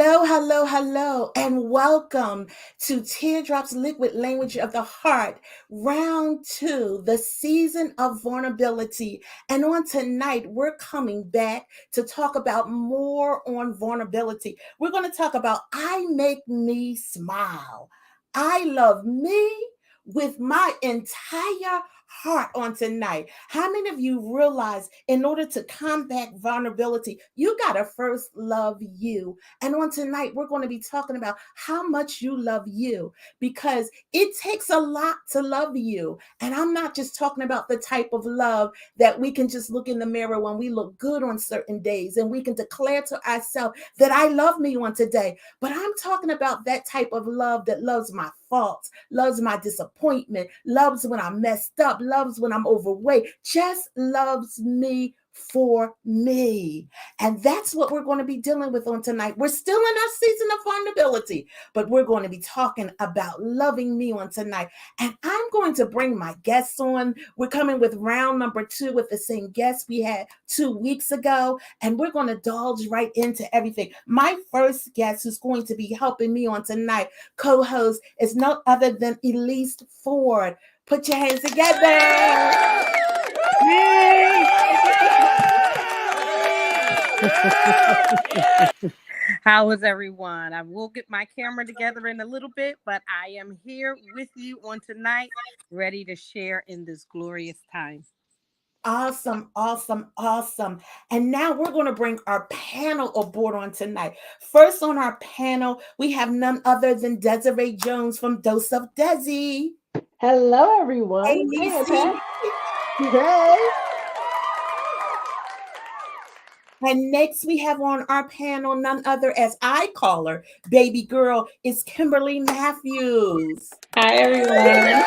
Hello, hello, hello, and welcome to Teardrops Liquid Language of the Heart, round two, the season of vulnerability. And on tonight, we're coming back to talk about more on vulnerability. We're going to talk about I Make Me Smile. I love me with my entire heart on tonight. How many of you realize in order to combat vulnerability, you got to first love you? And on tonight, we're going to be talking about how much you love you because it takes a lot to love you. And I'm not just talking about the type of love that we can just look in the mirror when we look good on certain days and we can declare to ourselves that I love me on today. But I'm talking about that type of love that loves my faults, loves my disappointment, loves when I'm messed up, loves when I'm overweight, just loves me for me. And that's what we're going to be dealing with on tonight. We're still in our season of vulnerability, but we're going to be talking about loving me on tonight. And I'm going to bring my guests on. We're coming with round number 2 with the same guest we had 2 weeks ago, and we're going to divulge right into everything. My first guest who's going to be helping me on tonight, co-host, is no other than Elise Ford. Put your hands together. How is everyone? I will get my camera together in a little bit, but I am here with you on tonight, ready to share in this glorious time. Awesome, awesome, awesome. And now we're going to bring our panel aboard on tonight. First on our panel, we have none other than Desiree Jones from Dose of Desi. Hello, everyone. Hey, Hey. And next we have on our panel none other as I call her, baby girl, is Kimberly Matthews. Hi, everyone.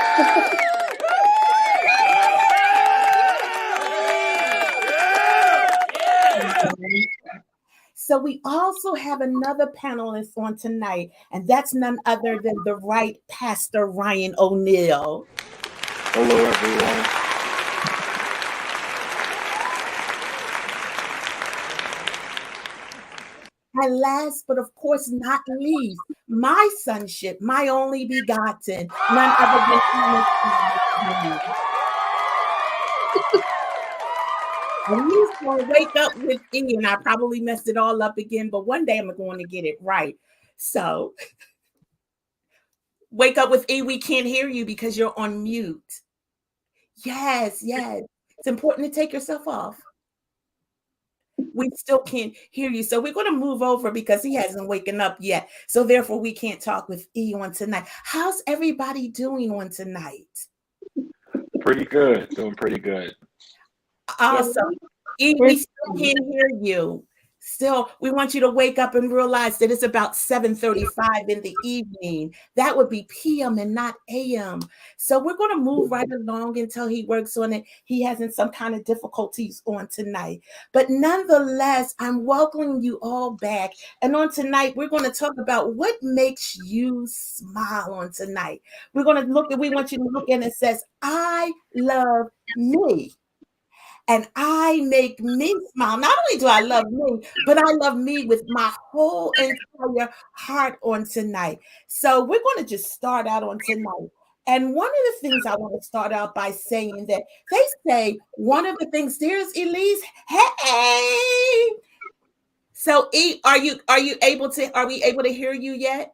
So we also have another panelist on tonight, and that's none other than the right Pastor Ryan O'Neill. Hello, everyone. And last but of course not least, my sonship, my only begotten, none other than and he's going to wake up with E, and I probably messed it all up again, but one day I'm going to get it right. So, wake up with E, we can't hear you because you're on mute. Yes, yes. It's important to take yourself off. We still can't hear you. So we're going to move over because he hasn't waken up yet. So therefore, we can't talk with E on tonight. How's everybody doing on tonight? Pretty good. Doing pretty good. Awesome. E, we still can't hear you. Still, we want you to wake up and realize that it's about 7:35 in the evening. That would be PM and not AM. So we're going to move right along until he works on it. He hasn't some kind of difficulties on tonight. But nonetheless, I'm welcoming you all back. And on tonight, we're going to talk about what makes you smile on tonight. We want you to look in and says, I love me. And I make me smile. Not only do I love me, but I love me with my whole entire heart on tonight. So we're going to just start out on tonight. And one of the things I want to start out by saying that they say one of the things, there's Elise. Hey. So E, are we able to hear you yet?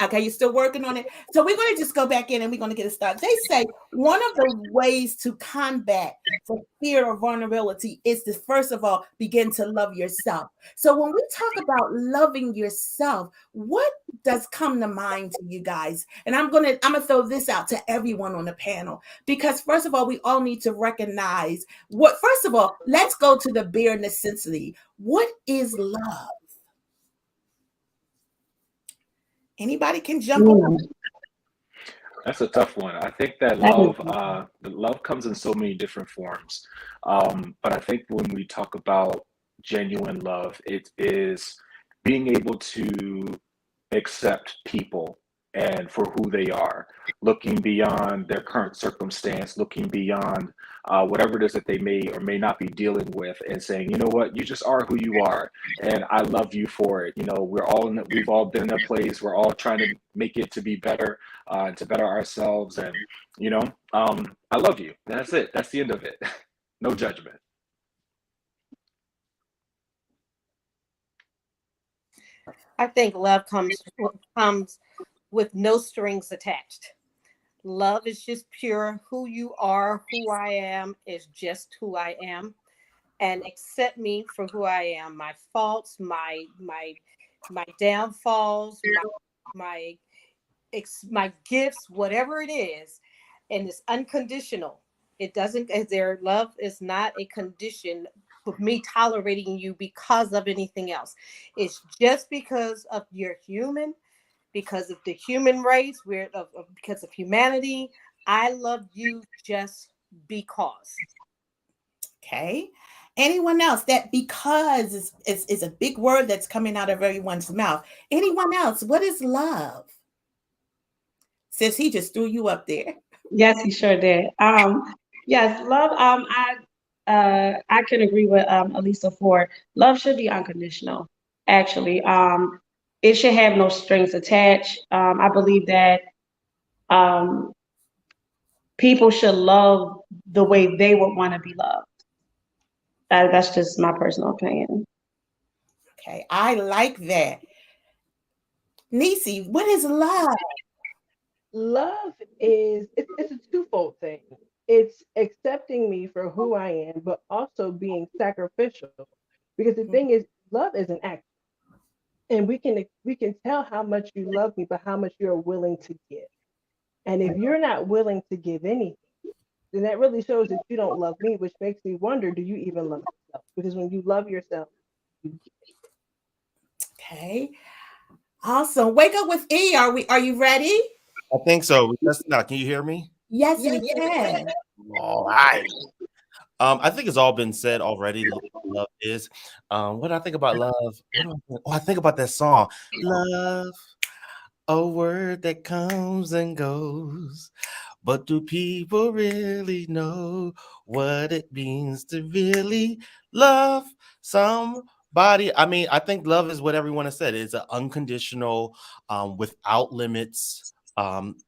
Okay, you're still working on it. So we're going to just go back in and we're going to get it started. They say one of the ways to combat the fear of vulnerability is to, first of all, begin to love yourself. So when we talk about loving yourself, what does come to mind to you guys? And I'm gonna throw this out to everyone on the panel because first of all, we all need to recognize what. First of all, let's go to the bare necessity. What is love? Anybody can jump on. That's a tough one. I think that love comes in so many different forms. But I think when we talk about genuine love, it is being able to accept people and for who they are, looking beyond their current circumstance, looking beyond whatever it is that they may or may not be dealing with, and saying, you know what, you just are who you are, and I love you for it. You know, we've all been in a place. We're all trying to make it to be better, to better ourselves, and you know, I love you. That's it. That's the end of it. No judgment. I think love comes with no strings attached. Love is just pure. Who you are, who I am is just who I am, and accept me for who I am. My faults, my downfalls, my gifts, whatever it is, and it's unconditional. It doesn't. Their love is not a condition of me tolerating you because of anything else. It's just because of you're human, because of the human race, because of humanity. I love you just because. Okay. Anyone else? That because is a big word that's coming out of everyone's mouth. Anyone else? What is love? Sis, he just threw you up there. Yes, he sure did. Yes, love. I can agree with Elisa for love should be unconditional. Actually, it should have no strings attached. I believe that um, people should love the way they would want to be loved. That's just my personal opinion. Okay, I like that. Nisi, what is love? Love is it's a twofold thing. It's accepting me for who I am, but also being sacrificial. Because the thing is, love is an act, and we can tell how much you love me, but how much you're willing to give. And if you're not willing to give anything, then that really shows that you don't love me, which makes me wonder, do you even love yourself? Because when you love yourself, you give. Okay. Awesome. Wake up with E. Are you ready? I think so. We tested out. Can you hear me? Yes, we can. All right. I think it's all been said already. Love is. What do I think about love? What do I think? Oh, I think about that song. Love, a word that comes and goes. But do people really know what it means to really love somebody? I mean, I think love is what everyone has said. It's an unconditional, without limits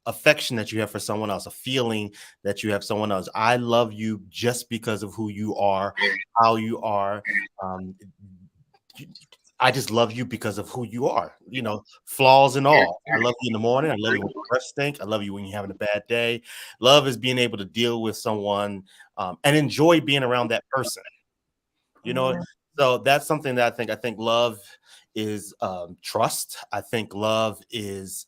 affection that you have for someone else, a feeling that you have someone else. I love you just because of who you are, how you are. I just love you because of who you are, you know, flaws and all. I love you in the morning. I love you when your breath stink. I love you when you're having a bad day. Love is being able to deal with someone and enjoy being around that person, you know. So that's something that I think love is trust. I think love is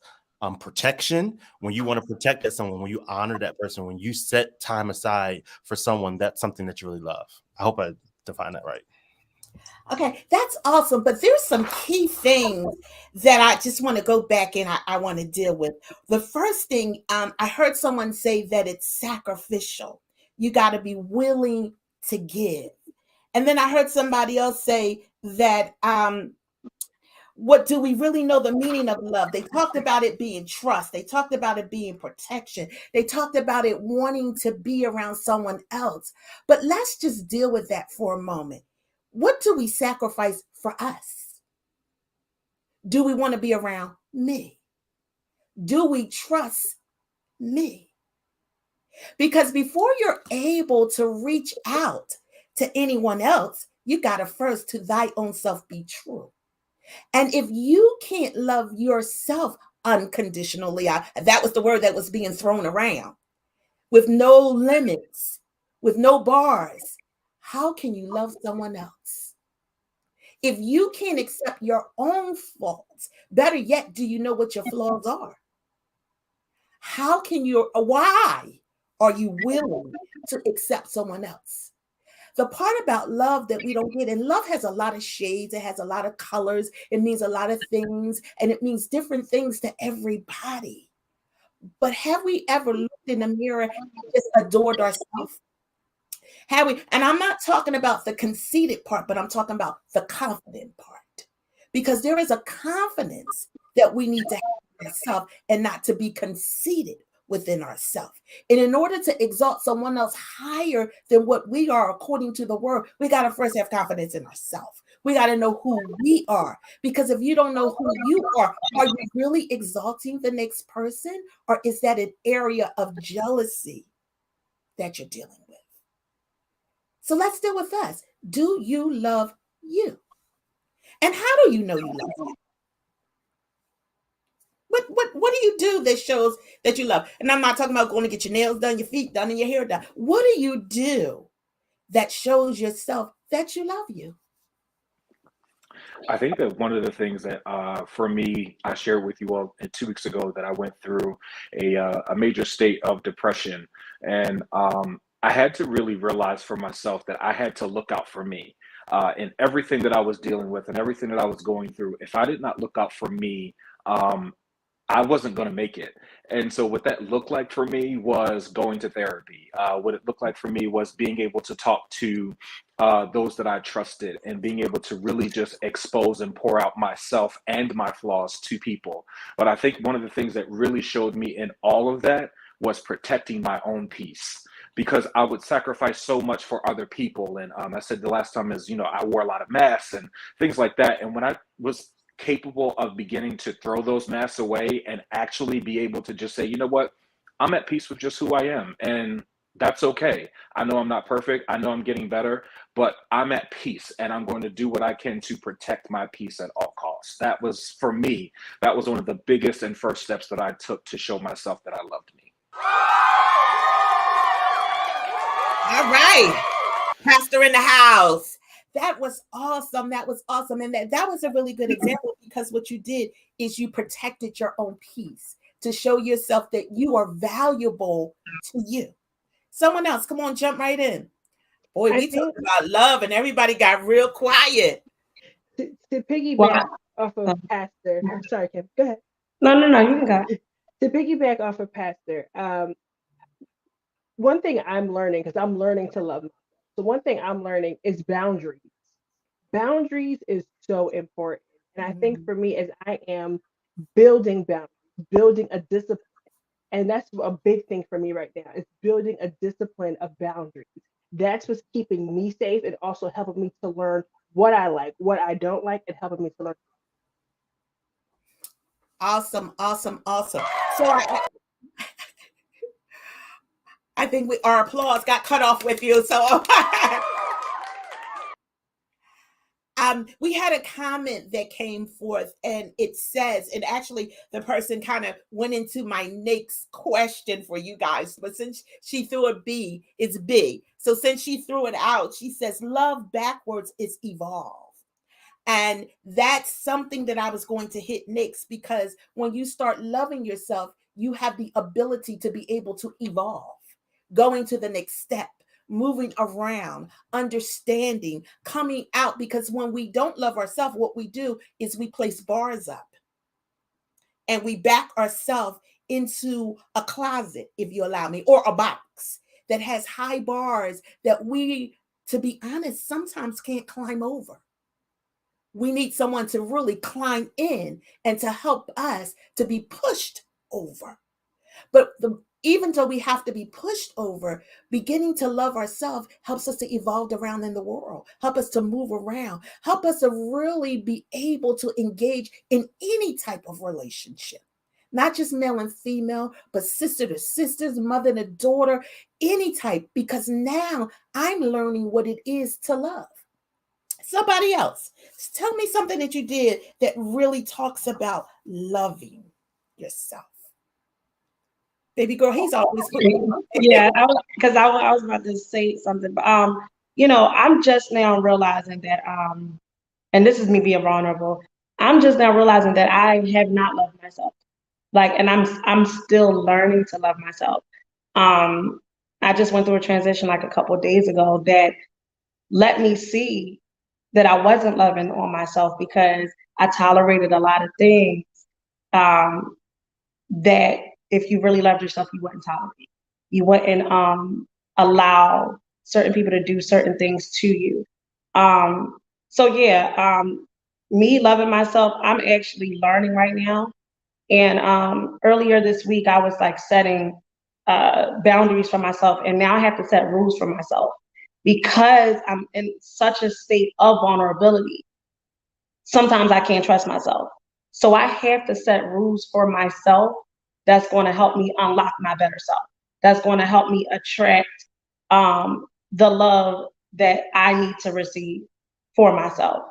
protection. When you want to protect that someone, when you honor that person, when you set time aside for someone, that's something that you really love. I hope I define that right. Okay, that's awesome. But there's some key things that I just want to go back and I want to deal with. The first thing, I heard someone say that it's sacrificial. You got to be willing to give. And then I heard somebody else say that what do we really know the meaning of love? They talked about it being trust. They talked about it being protection. They talked about it wanting to be around someone else. But let's just deal with that for a moment. What do we sacrifice for us? Do we want to be around me? Do we trust me? Because before you're able to reach out to anyone else, you got to first to thy own self be true. And if you can't love yourself unconditionally, that was the word that was being thrown around, with no limits, with no bars, how can you love someone else? If you can't accept your own faults, better yet, do you know what your flaws are? Why are you willing to accept someone else? The part about love that we don't get, and love has a lot of shades, it has a lot of colors, it means a lot of things, and it means different things to everybody. But have we ever looked in the mirror and just adored ourselves? Have we? And I'm not talking about the conceited part, but I'm talking about the confident part. Because there is a confidence that we need to have ourselves and not to be conceited within ourselves. And in order to exalt someone else higher than what we are according to the word, we got to first have confidence in ourselves. We got to know who we are. Because if you don't know who you are you really exalting the next person? Or is that an area of jealousy that you're dealing with? So let's deal with us. Do you love you? And how do you know you love you? What do you do that shows that you love? And I'm not talking about going to get your nails done, your feet done, and your hair done. What do you do that shows yourself that you love you? I think that one of the things that, for me, I shared with you all 2 weeks ago that I went through a major state of depression, and I had to really realize for myself that I had to look out for me in everything that I was dealing with and everything that I was going through. If I did not look out for me, I wasn't going to make it. And so what that looked like for me was going to therapy. What it looked like for me was being able to talk to those that I trusted and being able to really just expose and pour out myself and my flaws to people. But I think one of the things that really showed me in all of that was protecting my own peace, because I would sacrifice so much for other people. And I said the last time is, I wore a lot of masks and things like that. And when I was capable of beginning to throw those masks away and actually be able to just say, you know what, I'm at peace with just who I am. And that's okay. I know I'm not perfect. I know I'm getting better, but I'm at peace and I'm going to do what I can to protect my peace at all costs. That was, for me, that was one of the biggest and first steps that I took to show myself that I loved me. All right. Pastor in the house. That was awesome. That was awesome. And that was a really good example, because what you did is you protected your own peace to show yourself that you are valuable to you. Someone else, come on, jump right in. Boy, we talked about love and everybody got real quiet. To piggyback off of Pastor, I'm sorry, Kim, go ahead. No, you can go. To piggyback off of Pastor, one thing I'm learning, because I'm learning to love myself. So one thing I'm learning is boundaries. Boundaries is so important. And I think for me, as I am building boundaries, building a discipline, and that's a big thing for me right now, is building a discipline of boundaries. That's what's keeping me safe and also helping me to learn what I like, what I don't like, and helping me to learn. Awesome. So I think our applause got cut off with you. So we had a comment that came forth, and it says, and actually the person kind of went into my next question for you guys, but since she threw a B, it's B. So since she threw it out, she says, love backwards is evolve. And that's something that I was going to hit next, because when you start loving yourself, you have the ability to be able to evolve, going to the next step, moving around, understanding, coming out. Because when we don't love ourselves, what we do is we place bars up and we back ourselves into a closet, if you allow me, or a box that has high bars that we, to be honest, sometimes can't climb over. We need someone to really climb in and to help us to be pushed over. But even though we have to be pushed over, beginning to love ourselves helps us to evolve around in the world, help us to move around, help us to really be able to engage in any type of relationship, not just male and female, but sister to sisters, mother to daughter, any type, because now I'm learning what it is to love. Somebody else, tell me something that you did that really talks about loving yourself. Baby girl, he's always putting. Yeah, because I was about to say something, but I'm just now realizing that and this is me being vulnerable. I'm just now realizing that I have not loved myself, and I'm still learning to love myself. I just went through a transition a couple of days ago that let me see that I wasn't loving on myself, because I tolerated a lot of things that if you really loved yourself, you wouldn't tolerate. You wouldn't allow certain people to do certain things to you. Me loving myself, I'm actually learning right now And earlier this week, I was like setting boundaries for myself, and now I have to set rules for myself because I'm in such a state of vulnerability. Sometimes I can't trust myself. So I have to set rules for myself that's going to help me unlock my better self. That's going to help me attract the love that I need to receive for myself.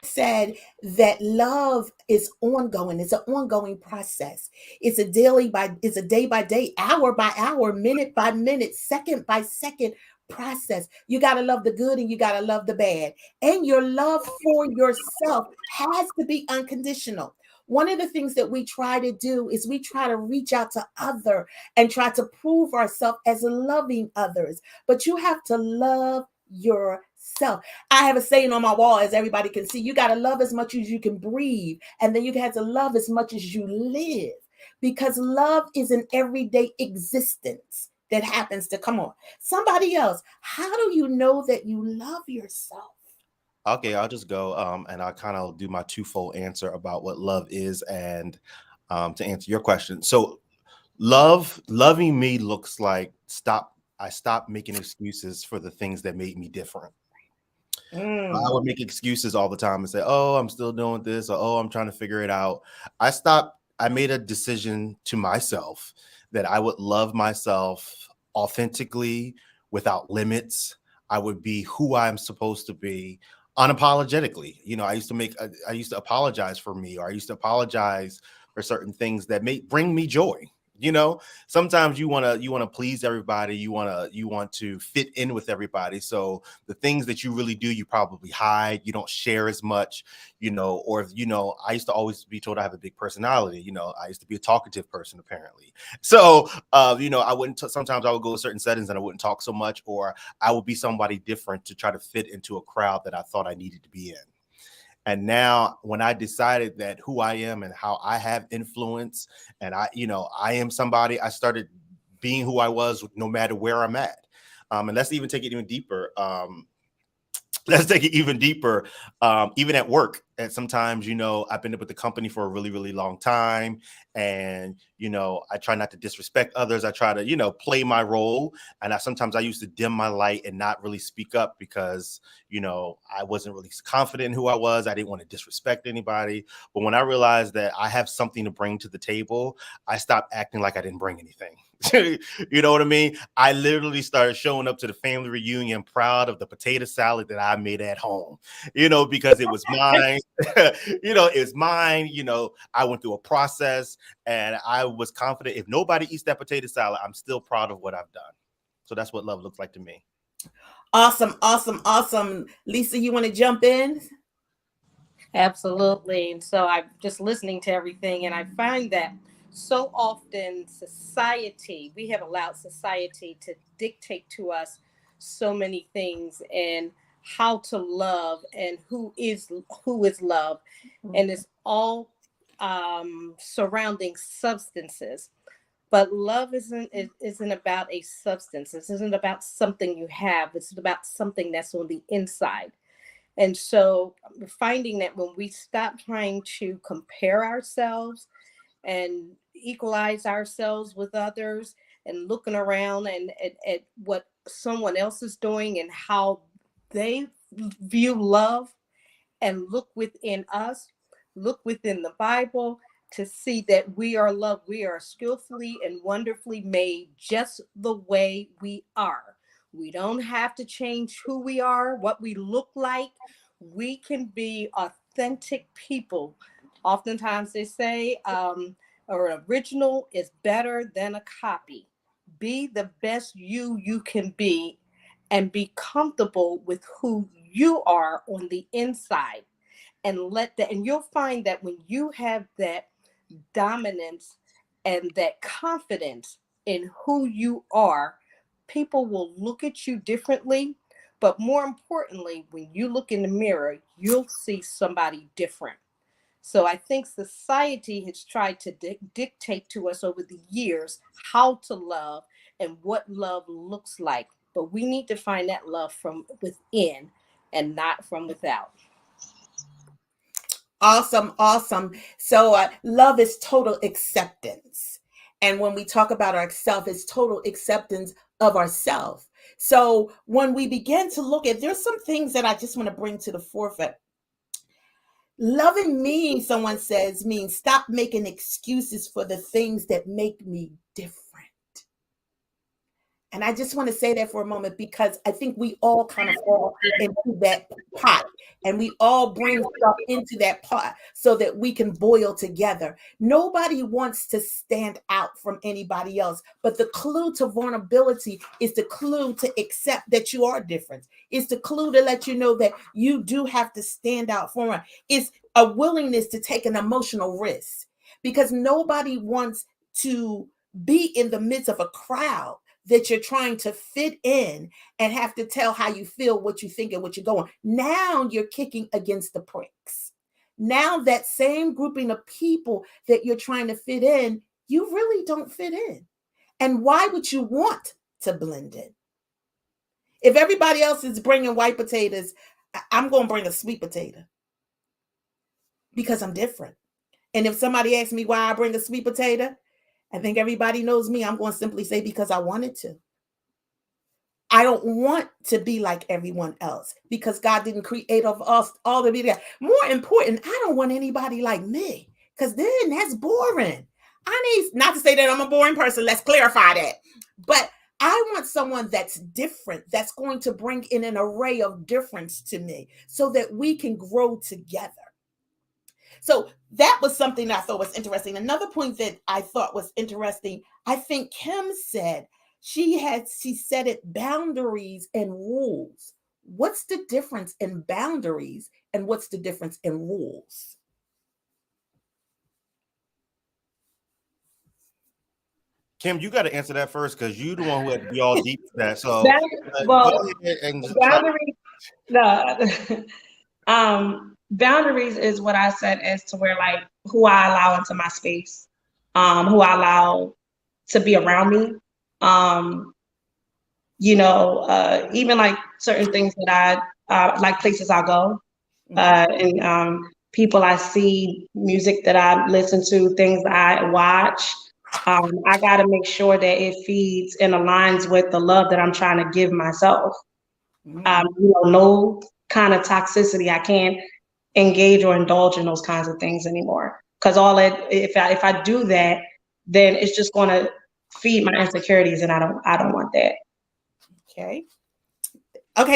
Said that love is ongoing. It's an ongoing process. It's a day by day, hour by hour, minute by minute, second by second process. You got to love the good and you got to love the bad. And your love for yourself has to be unconditional. One of the things that we try to do is we try to reach out to other and try to prove ourselves as loving others. But you have to love yourself. I have a saying on my wall, as everybody can see, you got to love as much as you can breathe. And then you have to love as much as you live, because love is an everyday existence that happens to come on. Somebody else, how do you know that you love yourself? Okay, I'll just go and I'll kind of do my twofold answer about what love is and to answer your question. So loving me looks like I stopped making excuses for the things that made me different. I would make excuses all the time and say, oh, I'm still doing this, or oh, I'm trying to figure it out. I made a decision to myself that I would love myself authentically without limits. I would be who I'm supposed to be unapologetically. You know, I used to apologize for me, or I used to apologize for certain things that may bring me joy. You know, sometimes you want to please everybody. You want to fit in with everybody. So the things that you really do, you probably hide. You don't share as much, you know, or, you know, I used to always be told I have a big personality. You know, I used to be a talkative person, apparently. So, you know, sometimes I would go to certain settings and I wouldn't talk so much, or I would be somebody different to try to fit into a crowd that I thought I needed to be in. And now when I decided that who I am and how I have influence and I am somebody, I started being who I was no matter where I'm at. And let's even take it even deeper. Even at work. And sometimes, you know, I've been with the company for a really, really long time. And, you know, I try not to disrespect others. I try to, you know, play my role. And sometimes I used to dim my light and not really speak up because, you know, I wasn't really confident in who I was. I didn't want to disrespect anybody. But when I realized that I have something to bring to the table, I stopped acting like I didn't bring anything. You know what I mean? I literally started showing up to the family reunion proud of the potato salad that I made at home, you know, because it was mine. You know, it's mine. You know, I went through a process and I was confident if nobody eats that potato salad, I'm still proud of what I've done. So that's what love looks like to me. Awesome, awesome, awesome. Lisa, you want to jump in? Absolutely. And so I'm just listening to everything, and I find that so often we have allowed society to dictate to us so many things, and how to love and who is love. And it's all surrounding substances. But love isn't about a substance. This isn't about something you have. It's about something that's on the inside. And so we're finding that when we stop trying to compare ourselves and equalize ourselves with others, and looking around and at what someone else is doing and how they view love, and look within us, look within the Bible, to see that we are loved. We are skillfully and wonderfully made just the way we are. We don't have to change who we are, what we look like. We can be authentic people. Oftentimes they say, an original is better than a copy. Be the best you can be, and be comfortable with who you are on the inside. And you'll find that when you have that dominance and that confidence in who you are, people will look at you differently. But more importantly, when you look in the mirror, you'll see somebody different. So I think society has tried to dictate to us over the years how to love and what love looks like. But we need to find that love from within and not from without. Awesome, awesome. So, love is total acceptance. And when we talk about ourself, it's total acceptance of ourself. So, when we begin to look at, there's some things that I just want to bring to the forefront. Loving me, someone says, means stop making excuses for the things that make me different. And I just want to say that for a moment because I think we all kind of fall into that pot and we all bring stuff into that pot so that we can boil together. Nobody wants to stand out from anybody else, but the clue to vulnerability is the clue to accept that you are different. It's the clue to let you know that you do have to stand out for it. It's a willingness to take an emotional risk because nobody wants to be in the midst of a crowd that you're trying to fit in and have to tell how you feel, what you think, and what you're going. Now you're kicking against the pricks. Now that same grouping of people that you're trying to fit in, you really don't fit in. And why would you want to blend in? If everybody else is bringing white potatoes, I'm going to bring a sweet potato because I'm different. And if somebody asks me why I bring a sweet potato, I think everybody knows me. I'm going to simply say because I wanted to. I don't want to be like everyone else because God didn't create of us all to be that. More important, I don't want anybody like me because then that's boring. I need, not to say that I'm a boring person. Let's clarify that. But I want someone that's different, that's going to bring in an array of difference to me so that we can grow together. So that was something I thought was interesting. Another point that I thought was interesting, I think Kim said, she said it, boundaries and rules. What's the difference in boundaries and what's the difference in rules? Kim, you got to answer that first because you're the one who had to be all deep for that. So, well, go ahead and just boundaries, boundaries is what I said as to where like who I allow into my space, who I allow to be around me. Even like certain things that I like places I go, and people I see, music that I listen to, things that I watch. I got to make sure that it feeds and aligns with the love that I'm trying to give myself. No kind of toxicity. I can't engage or indulge in those kinds of things anymore. Because if I do that, then it's just going to feed my insecurities, and I don't want that. Okay.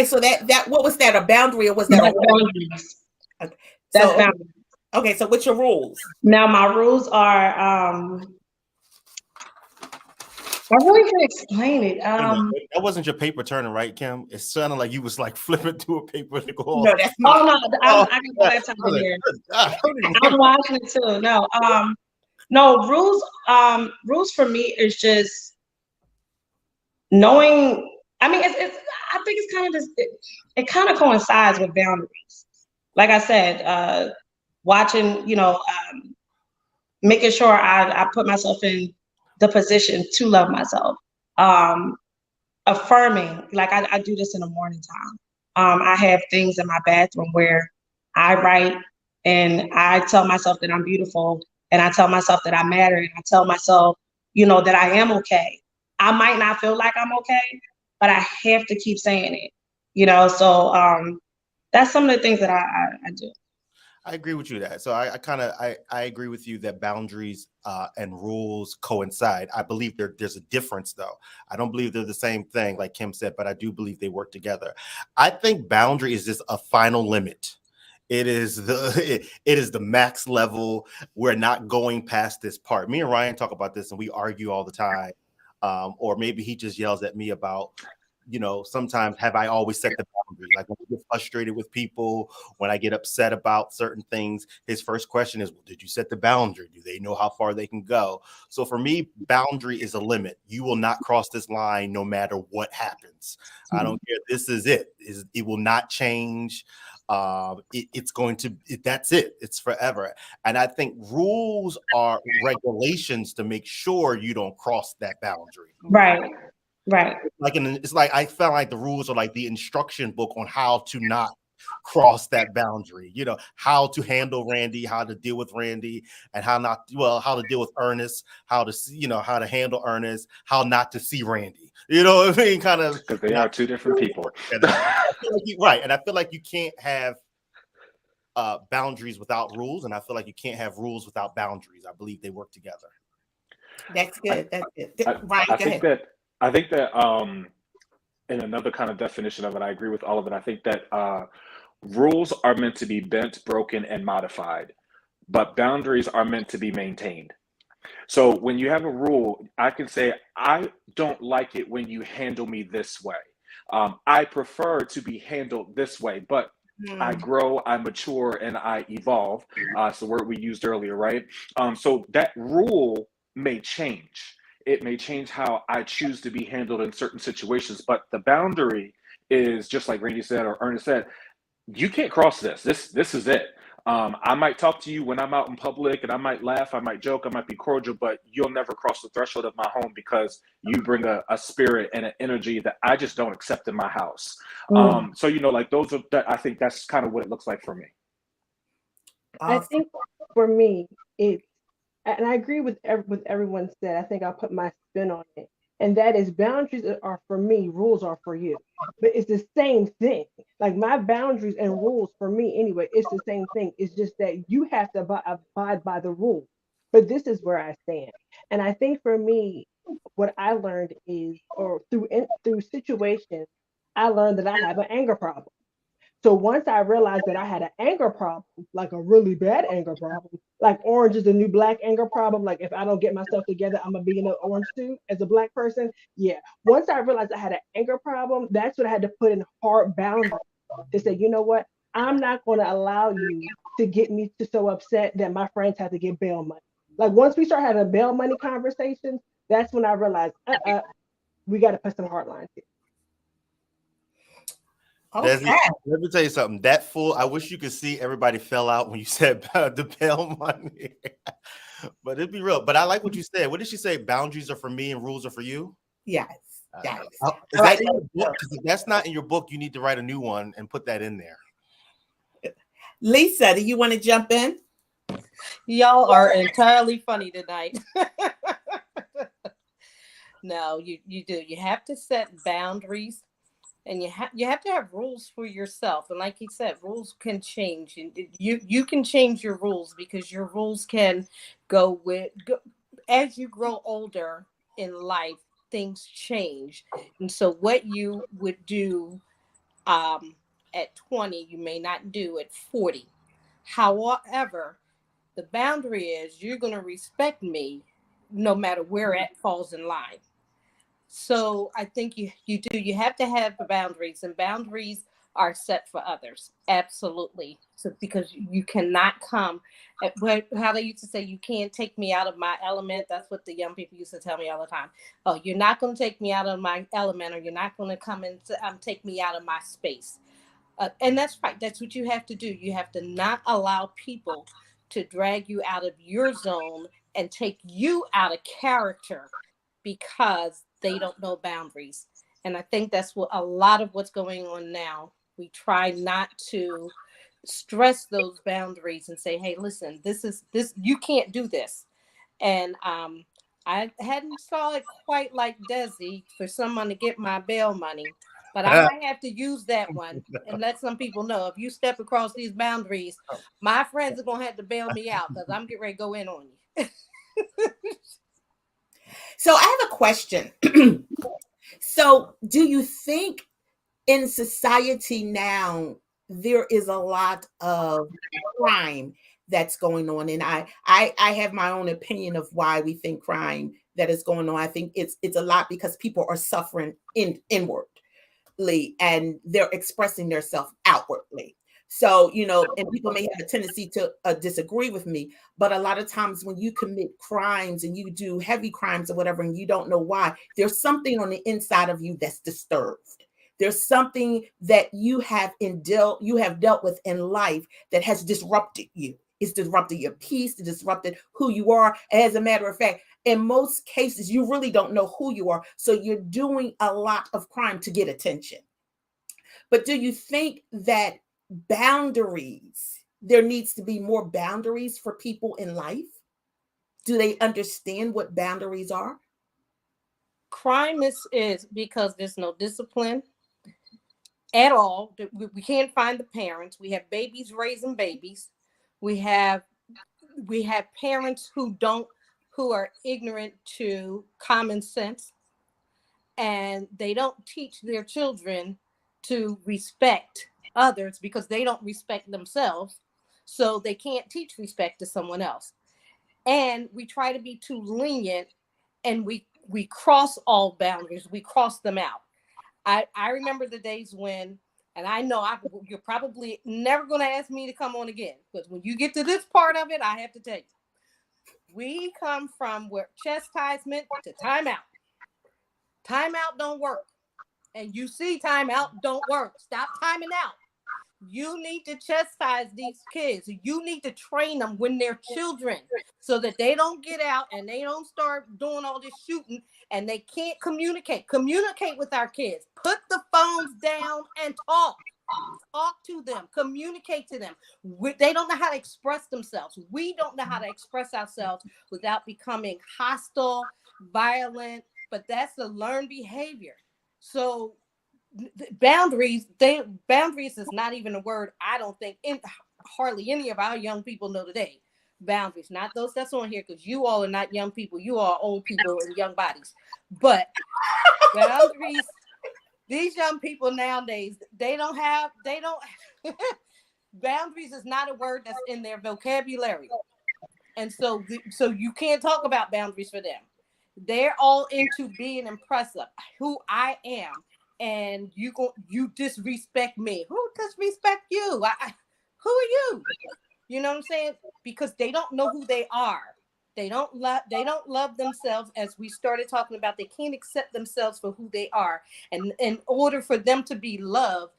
So that what was that, a boundary or was that a boundaries? Okay. That's boundaries. Okay. So what's your rules? Now my rules are. I really can't explain it. That wasn't your paper turning, right, Kim? It sounded like you was like flipping through a paper to go off. No, that's not. I can go that time of year. I'm watching it too. No, rules for me is just knowing. I mean, it's. I think it's kind of just. It kind of coincides with boundaries. Like I said, watching. Making sure I put myself in the position to love myself. Affirming, like I do this in the morning time. I have things in my bathroom where I write and I tell myself that I'm beautiful, and I tell myself that I matter, and I tell myself, that I am okay. I might not feel like I'm okay, but I have to keep saying it. So that's some of the things that I do. I agree with you that. So I agree with you that boundaries and rules coincide. I believe there's a difference though. I don't believe they're the same thing like Kim said, but I do believe they work together. I think boundary is just a final limit. It is the max level. We're not going past this part. Me and Ryan talk about this and we argue all the time. Or maybe he just yells at me about, sometimes have I always set the boundary? Like when I get frustrated with people, when I get upset about certain things, his first question is, well, did you set the boundary? Do they know how far they can go? So for me, boundary is a limit. You will not cross this line no matter what happens. I don't care. This is it. It will not change. That's it. It's forever. And I think rules are regulations to make sure you don't cross that boundary. Right. It's like I felt like the rules are like the instruction book on how to not cross that boundary. You know, how to handle Randy, how to deal with Randy, and how to deal with Ernest, how to handle Ernest, how not to see Randy. You know what I mean? Kind of, because they are two different people. Right. And I feel like you can't have boundaries without rules, and I feel like you can't have rules without boundaries. I believe they work together. That's good. That's good. Ryan, I go think ahead. that in another kind of definition of it, I agree with all of it. I think that rules are meant to be bent, broken, and modified, but boundaries are meant to be maintained. So when you have a rule, I can say, I don't like it when you handle me this way. I prefer to be handled this way, but I grow, I mature, and I evolve. It's the word we used earlier, right? So that rule may change. It may change how I choose to be handled in certain situations, but the boundary is just like Randy said or Ernest said, you can't cross this. This is it. I might talk to you when I'm out in public, and I might laugh, I might joke, I might be cordial, but you'll never cross the threshold of my home because you bring a spirit and an energy that I just don't accept in my house. So like those are I think that's kind of what it looks like for me. I Awesome. think for me, and I agree with everyone said. I think I'll put my spin on it, and that is boundaries are for me, rules are for you. But it's the same thing. Like my boundaries and rules for me anyway, it's the same thing. It's just that you have to abide by the rules. But this is where I stand, and I think for me, what I learned is, or through situations, I learned that I have an anger problem. So once I realized that I had an anger problem, like a really bad anger problem, like orange is the new black anger problem. Like if I don't get myself together, I'm gonna be in an orange suit as a black person. Yeah. Once I realized I had an anger problem, that's when I had to put in hard boundaries to say, you know what? I'm not gonna allow you to get me to so upset that my friends have to get bail money. Like once we start having bail money conversations, that's when I realized, we got to put some hard lines here. Desi, let me tell you something. I wish you could see everybody fell out when you said the bail money. But it'd be real. But I like what you said. What did she say? Boundaries are for me and rules are for you? Yes. Yes. Is that in your book? Because if that's not in your book, you need to write a new one and put that in there. Lisa, do you want to jump in? Y'all are entirely funny tonight. No, you do. You have to set boundaries, and you have to have rules for yourself. And like he said, rules can change, and you can change your rules because your rules can go as you grow older in life. Things change, and so what you would do at 20, you may not do at 40. However, the boundary is you're going to respect me no matter where it falls in line. So I think you have to have the boundaries, and boundaries are set for others. Absolutely. So because you cannot come at how they used to say, you can't take me out of my element. That's what the young people used to tell me all the time. Oh, you're not going to take me out of my element, or you're not going to come and take me out of my space. And that's right. That's what you have to do. You have to not allow people to drag you out of your zone and take you out of character because they don't know boundaries. And I think that's what a lot of what's going on now. We try not to stress those boundaries and say, hey, listen, this you can't do this. And I hadn't saw it quite like Desi for someone to get my bail money, but I might have to use that one and let some people know, if you step across these boundaries, my friends are gonna have to bail me out because I'm getting ready to go in on you. So I have a question. So do you think in society now there is a lot of crime that's going on? And I have my own opinion of why we think crime that is going on. I think it's a lot because people are suffering inwardly and they're expressing themselves outwardly. So, and people may have a tendency to disagree with me, but a lot of times when you commit crimes and you do heavy crimes or whatever, and you don't know why, there's something on the inside of you that's disturbed. There's something that you have dealt with in life that has disrupted you. It's disrupted your peace, it disrupted who you are. As a matter of fact, in most cases, you really don't know who you are. So you're doing a lot of crime to get attention. But do you think that boundaries. There needs to be more boundaries for people in life. Do they understand what boundaries are? Crime is because there's no discipline at all. We can't find the parents. We have babies raising babies. We have parents who are ignorant to common sense, and they don't teach their children to respect others because they don't respect themselves, so they can't teach respect to someone else. And we try to be too lenient, and we cross all boundaries. We cross them out. I remember the days when, and I know you're probably never going to ask me to come on again, because when you get to this part of it, I have to tell you, we come from where chastisement to timeout. Timeout don't work. And you see timeout don't work. Stop timing out. You need to chastise these kids. You need to train them when they're children so that they don't get out and they don't start doing all this shooting and they can't communicate. Communicate with our kids. Put the phones down and talk. Talk to them. Communicate to them. They don't know how to express themselves. We don't know how to express ourselves without becoming hostile, violent, but that's a learned behavior. So boundaries is not even a word I don't think hardly any of our young people know today. Boundaries, not those that's on here, because you all are not young people. You are old people in young bodies. But boundaries, these young people nowadays, they don't boundaries is not a word that's in their vocabulary. And so you can't talk about boundaries for them. They're all into being impressive, who I am. And you disrespect me. Who disrespect you? Who are you? You know what I'm saying? Because they don't know who they are. They don't love themselves. As we started talking about, they can't accept themselves for who they are. And in order for them to be loved,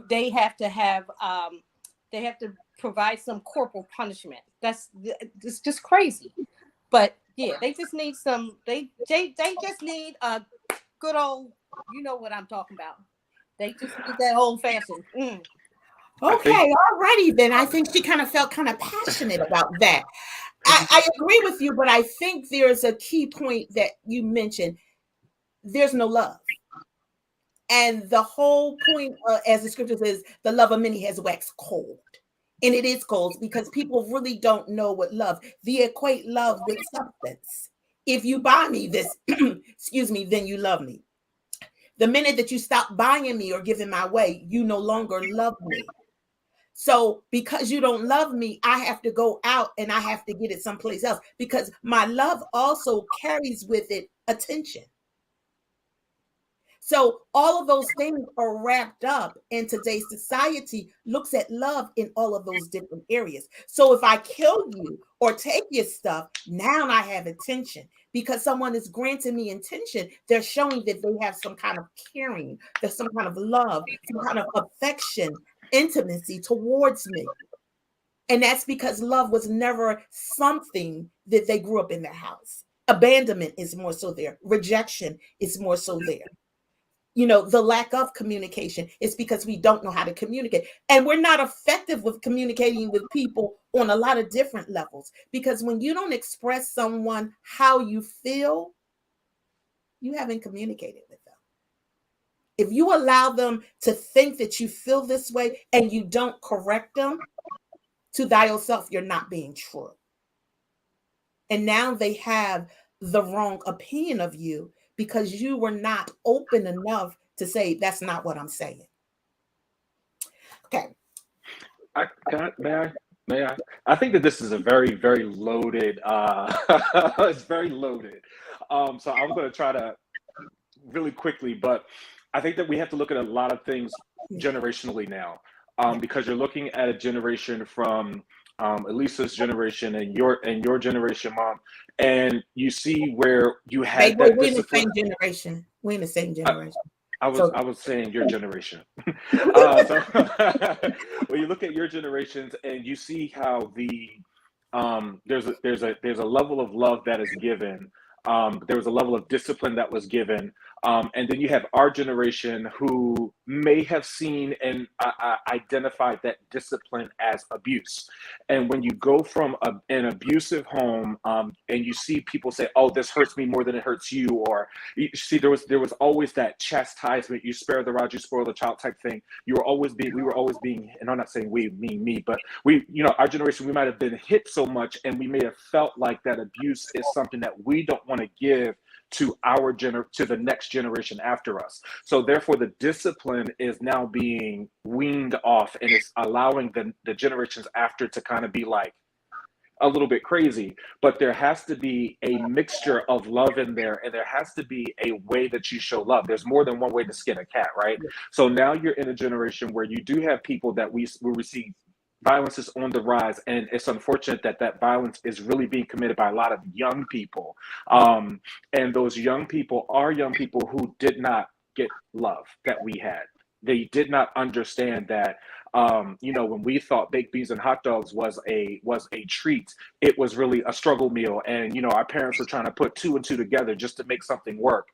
they have to provide some corporal punishment. It's just crazy. But yeah, they just need they just need a good old, you know what I'm talking about. They just need that old fashioned. Okay, alrighty then. I think she kind of felt kind of passionate about that. I agree with you, but I think there's a key point that you mentioned. There's no love. And the whole point, as the scripture says, the love of many has waxed cold. And it is cold because people really don't know what love. They equate love with substance. If you buy me this, excuse me, then you love me. The minute that you stop buying me or giving my way, you no longer love me. So because you don't love me, I have to go out and I have to get it someplace else, because my love also carries with it attention. So all of those things are wrapped up, and today's society looks at love in all of those different areas. So if I kill you or take your stuff, now I have attention. Because someone is granting me attention, they're showing that they have some kind of caring, there's some kind of love, some kind of affection, intimacy towards me. And that's because love was never something that they grew up in their house. Abandonment is more so there. Rejection is more so there. You know, the lack of communication is because we don't know how to communicate. And we're not effective with communicating with people on a lot of different levels. Because when you don't express someone how you feel, you haven't communicated with them. If you allow them to think that you feel this way and you don't correct them, to thyself, you're not being true. And now they have the wrong opinion of you, because you were not open enough to say, that's not what I'm saying. Okay. May I? I think that this is a very, very loaded, it's very loaded. So I'm going to try to really quickly, but I think that we have to look at a lot of things generationally now, because you're looking at a generation from Elisa's generation and your generation, Mom, and you see where you had that we're in the same generation. We're in the same generation. I was saying your generation. So when you look at your generations and you see how there's a level of love that is given. There was a level of discipline that was given. And then you have our generation who may have seen and identified that discipline as abuse. And when you go from an abusive home, and you see people say, "Oh, this hurts me more than it hurts you," or you see, there was always that chastisement. You spare the rod, you spoil the child type thing. We were always being, and I'm not saying we, me, but our generation, we might have been hit so much, and we may have felt like that abuse is something that we don't want to give to to the next generation after us. So therefore the discipline is now being weaned off, and it's allowing the generations after to kind of be like a little bit crazy. But there has to be a mixture of love in there, and there has to be a way that you show love. There's more than one way to skin a cat, right? So now you're in a generation where you do have people that we receive violence is on the rise, and it's unfortunate that violence is really being committed by a lot of young people, and those young people are young people who did not get love that we had. They did not understand that, when we thought baked beans and hot dogs was a treat, it was really a struggle meal, and our parents were trying to put two and two together just to make something work.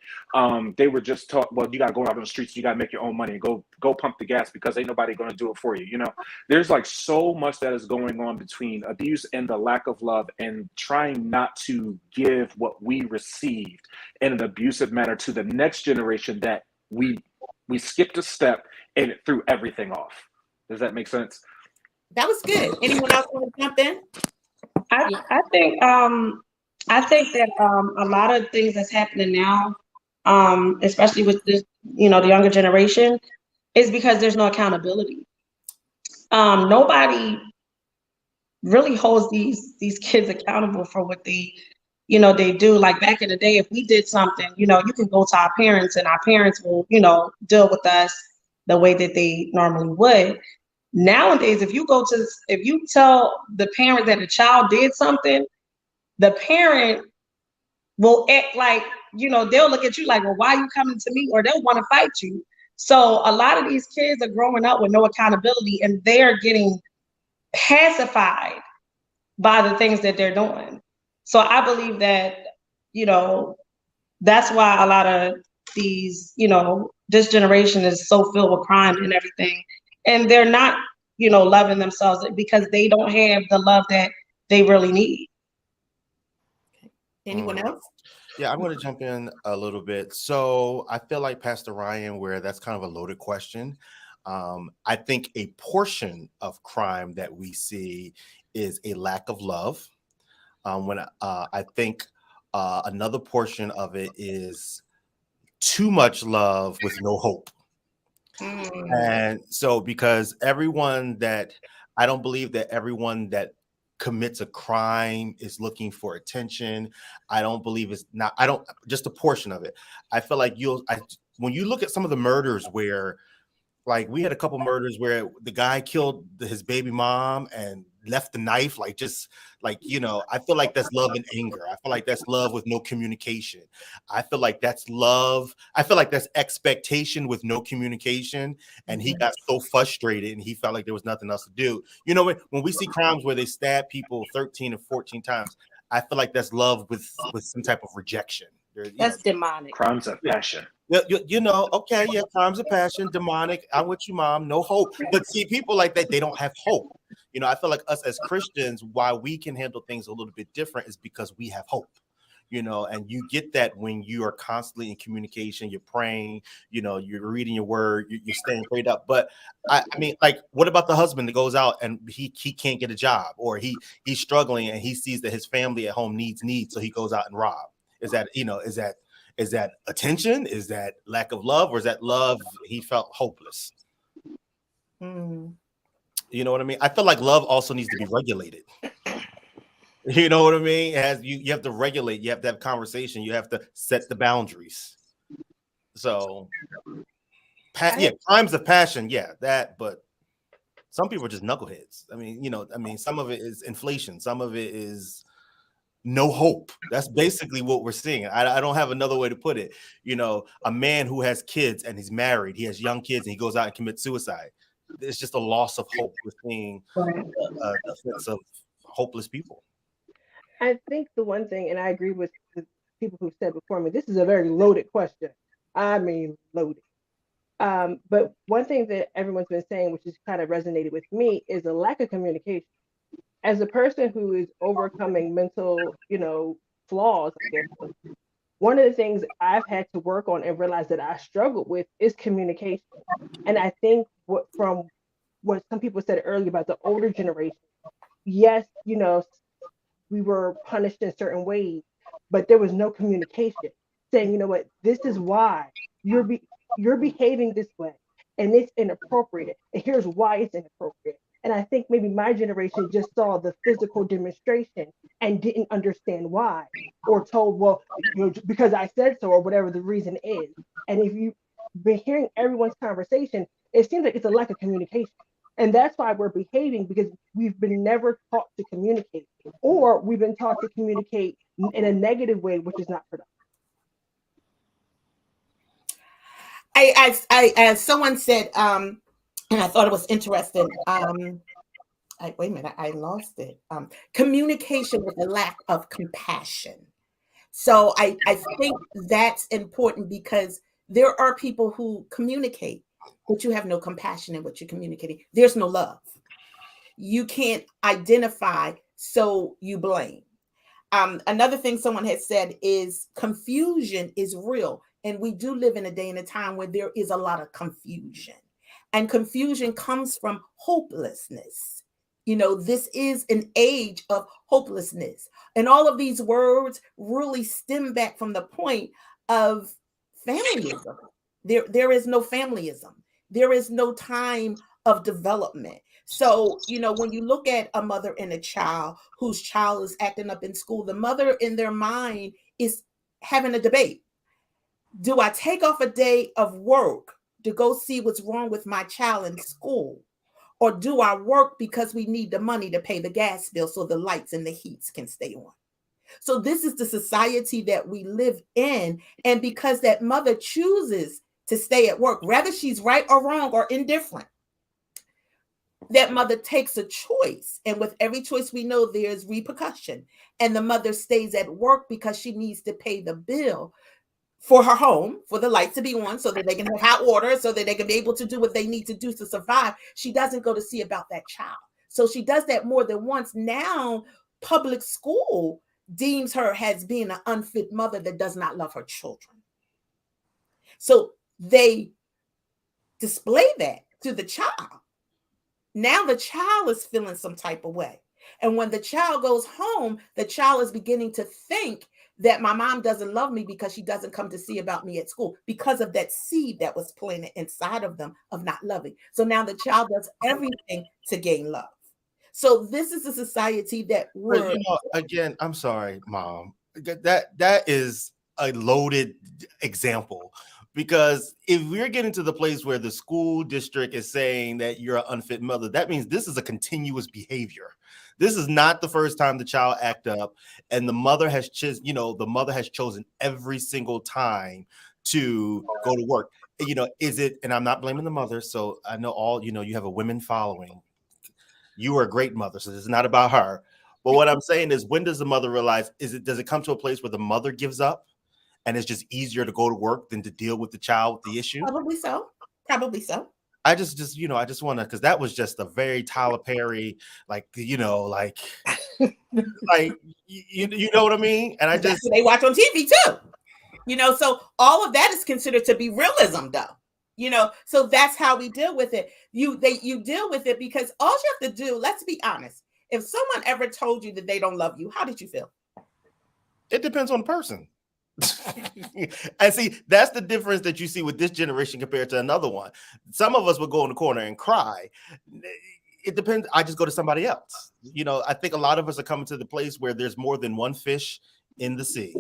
They were just taught, well, you got to go out on the streets, you got to make your own money, and go pump the gas because ain't nobody going to do it for you. There's like so much that is going on between abuse and the lack of love, and trying not to give what we received in an abusive manner to the next generation, that we skipped a step and it threw everything off. Does that make sense? That was good. Anyone else want to jump in? I think that a lot of things that's happening now, especially with this, the younger generation, is because there's no accountability. Nobody really holds these kids accountable for what they do. Like back in the day, if we did something, you can go to our parents, and our parents will, deal with us the way that they normally would. Nowadays, if you tell the parent that a child did something, the parent will act like, they'll look at you like, well, why are you coming to me? Or they'll want to fight you. So a lot of these kids are growing up with no accountability, and they're getting pacified by the things that they're doing. So I believe that, that's why a lot of these, this generation is so filled with crime and everything. And they're not, loving themselves because they don't have the love that they really need. Anyone else? Yeah, I'm going to jump in a little bit. So I feel like Pastor Ryan, where that's kind of a loaded question. I think a portion of crime that we see is a lack of love. I think another portion of it is too much love with no hope. And so, because I don't believe that everyone that commits a crime is looking for attention. I don't believe just a portion of it. I feel like when you look at some of the murders where, like, we had a couple murders where the guy killed his baby mom and left the knife, I feel like that's love and anger. I feel like that's love with no communication. I feel like that's love. I feel like that's expectation with no communication. And he got so frustrated and he felt like there was nothing else to do. When we see crimes where they stab people 13 or 14 times, I feel like that's love with some type of rejection. That's demonic. Crimes of passion. Okay, yeah, crimes of passion, demonic. I'm with you, Mom. No hope. But see, people like that, they don't have hope. I feel like us as Christians, why we can handle things a little bit different is because we have hope. And you get that when you are constantly in communication, you're praying, you're reading your word, you're staying prayed up. But I mean, like, what about the husband that goes out and he can't get a job, or he's struggling and he sees that his family at home needs, so he goes out and rob? Is that attention? Is that lack of love? Or is that love he felt hopeless? You know what I mean? I feel like love also needs to be regulated. You know what I mean? You have to regulate. You have to have conversation. You have to set the boundaries. So, crimes of passion, but some people are just knuckleheads. I mean, some of it is inflation. Some of it is no hope. That's basically what we're seeing. I don't have another way to put it. A man who has kids and he's married, he has young kids, and he goes out and commits suicide. It's just a loss of hope. We're seeing the effects of hopeless people. I think the one thing, and I agree with the people who said before me, this is a very loaded question. I mean, loaded. But one thing that everyone's been saying, which has kind of resonated with me, is a lack of communication. As a person who is overcoming mental, flaws, I guess, one of the things I've had to work on and realize that I struggled with is communication. And I think from what some people said earlier about the older generation, yes, we were punished in certain ways, but there was no communication saying, you know what, this is why you're behaving this way, and it's inappropriate, and here's why it's inappropriate. And I think maybe my generation just saw the physical demonstration and didn't understand why, or told, well, because I said so, or whatever the reason is. And if you've been hearing everyone's conversation, it seems like it's a lack of communication. And that's why we're behaving, because we've been never taught to communicate, or we've been taught to communicate in a negative way, which is not productive. As someone said, and I thought it was interesting. Wait a minute, I lost it. Communication with a lack of compassion. So I think that's important, because there are people who communicate, but you have no compassion in what you're communicating. There's no love. You can't identify, so you blame. Another thing someone has said is confusion is real. And we do live in a day and a time where there is a lot of confusion. And confusion comes from hopelessness. This is an age of hopelessness. And all of these words really stem back from the point of familyism. There is no familyism. There is no time of development. So, when you look at a mother and a child whose child is acting up in school, the mother in their mind is having a debate. Do I take off a day of work to go see what's wrong with my child in school? Or do I work because we need the money to pay the gas bill so the lights and the heats can stay on? So this is the society that we live in. And because that mother chooses to stay at work, whether she's right or wrong or indifferent, that mother takes a choice. And with every choice, we know there's repercussion. And the mother stays at work because she needs to pay the bill for her home, for the lights to be on so that they can have hot water, so that they can be able to do what they need to do to survive. She doesn't go to see about that child. So she does that more than once. Now, public school deems her as being an unfit mother that does not love her children. So they display that to the child. Now the child is feeling some type of way. And when the child goes home, the child is beginning to think that my mom doesn't love me because she doesn't come to see about me at school, because of that seed that was planted inside of them of not loving. So now the child does everything to gain love. So this is a society that we're... again, I'm sorry, Mom. That is a loaded example, because if we're getting to the place where the school district is saying that you're an unfit mother, that means this is a continuous behavior. This is not the first time the child act up, and the mother has chosen every single time to go to work. Is it? And I'm not blaming the mother. So I know you have a women following. You are a great mother, so this is not about her. But what I'm saying is, when does the mother realize? Does it come to a place where the mother gives up, and it's just easier to go to work than to deal with the child with the issue? Probably so. I just want to, because that was just a very Tyler Perry, like you know what I mean? And That's what they watch on TV too. So all of that is considered to be realism, though. So that's how we deal with it. You deal with it because all you have to do, let's be honest, if someone ever told you that they don't love you, how did you feel? It depends on the person. And see, that's the difference that you see with this generation compared to another one. Some of us would go in the corner and cry. It depends. I just go to somebody else. I think a lot of us are coming to the place where there's more than one fish in the sea.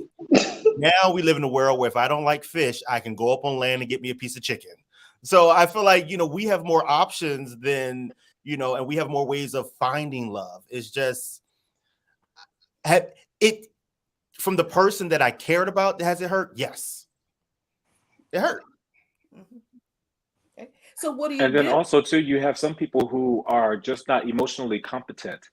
Now we live in a world where if I don't like fish, I can go up on land and get me a piece of chicken. So I feel like, we have more options than, and we have more ways of finding love. It's just, from the person that I cared about, has it hurt? Yes. It hurt. Mm-hmm. Okay. So what do you do? And then also, too, you have some people who are just not emotionally competent.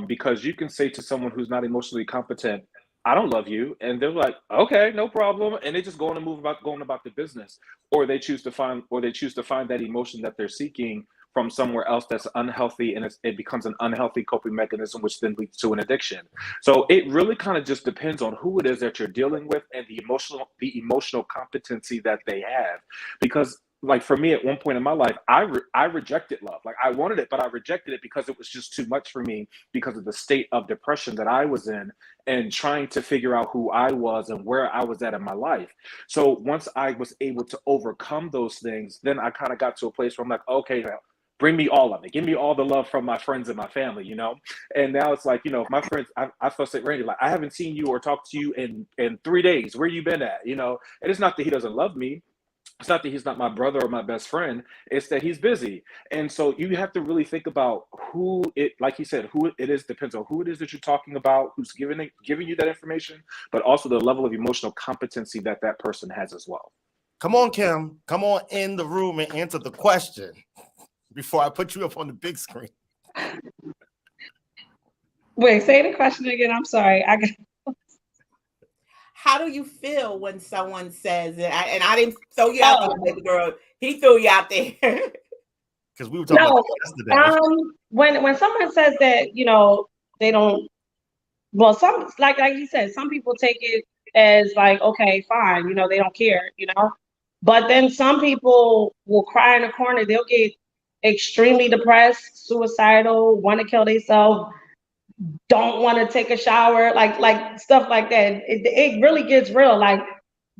Because you can say to someone who's not emotionally competent, I don't love you. And they're like, okay, no problem. And they just go on and going about the business. Or they choose to find that emotion that they're seeking from somewhere else that's unhealthy, and it becomes an unhealthy coping mechanism, which then leads to an addiction. So it really kind of just depends on who it is that you're dealing with and the emotional competency that they have. Because like for me, at one point in my life, I rejected love. Like I wanted it, but I rejected it because it was just too much for me because of the state of depression that I was in and trying to figure out who I was and where I was at in my life. So once I was able to overcome those things, then I kind of got to a place where I'm like, okay, now bring me all of it. Give me all the love from my friends and my family, you know? And now it's like, my friends, I feel like, Randy, like, I haven't seen you or talked to you in 3 days. Where you been at, And it's not that he doesn't love me. It's not that he's not my brother or my best friend. It's that he's busy. And so you have to really think about like he said, who it is, depends on who it is that you're talking about, who's giving you that information, but also the level of emotional competency that person has as well. Come on, Kim. Come on in the room and answer the question before I put you up on the big screen. Wait, say the question again. I'm sorry. How do you feel when someone says it? And I didn't throw you out there, baby girl. He threw you out there. Because we were talking about yesterday. When someone says that, they don't. Well, some like you said, some people take it as like, okay, fine, they don't care, But then some people will cry in a corner. They'll get extremely depressed, suicidal, want to kill themselves, don't want to take a shower, like stuff like that. It really gets real. Like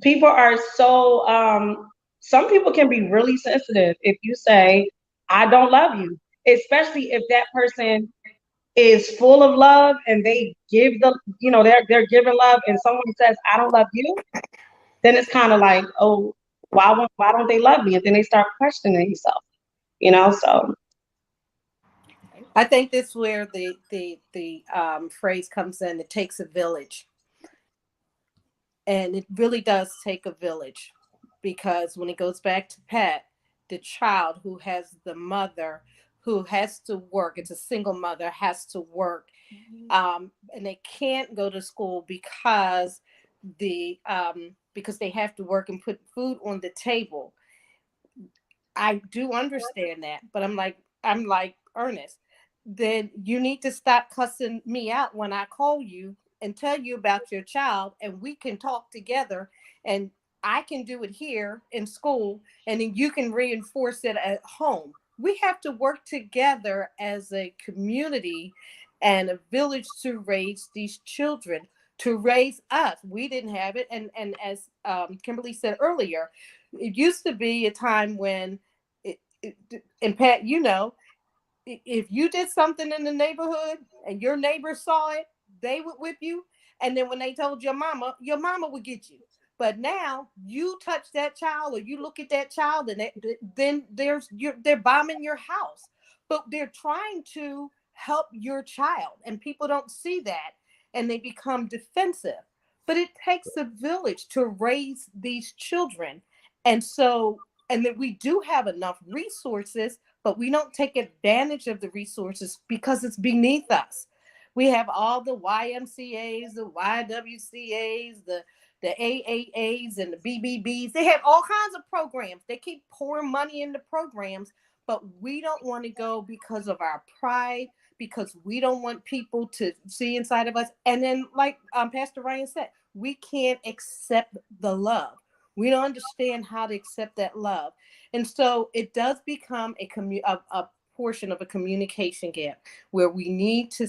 people are so some people can be really sensitive if you say, I don't love you, especially if that person is full of love and they give they're giving love, and someone says, I don't love you, then it's kind of like, oh, why don't they love me? And then they start questioning themselves, so. I think that's where the phrase comes in. It takes a village, and it really does take a village, because when it goes back to Pat, the child who has the mother who has to work, it's a single mother, has to work, and they can't go to school because they have to work and put food on the table. I do understand that, but I'm like Ernest, then you need to stop cussing me out when I call you and tell you about your child, and we can talk together, and I can do it here in school, and then you can reinforce it at home. We have to work together as a community and a village to raise these children, to raise us. We didn't have it. And as Kimberly said earlier, it used to be a time when, and Pat, if you did something in the neighborhood and your neighbors saw it, they would whip you. And then when they told your mama would get you. But now you touch that child or you look at that child, and then they're bombing your house. But they're trying to help your child, and people don't see that, and they become defensive. But it takes a village to raise these children. And then we do have enough resources, but we don't take advantage of the resources because it's beneath us. We have all the YMCAs, the YWCAs, the AAAs and the BBBs. They have all kinds of programs. They keep pouring money into programs, but we don't want to go because of our pride, because we don't want people to see inside of us. And then, like Pastor Ryan said, we can't accept the love. We don't understand how to accept that love. And so it does become a portion of a communication gap where we need to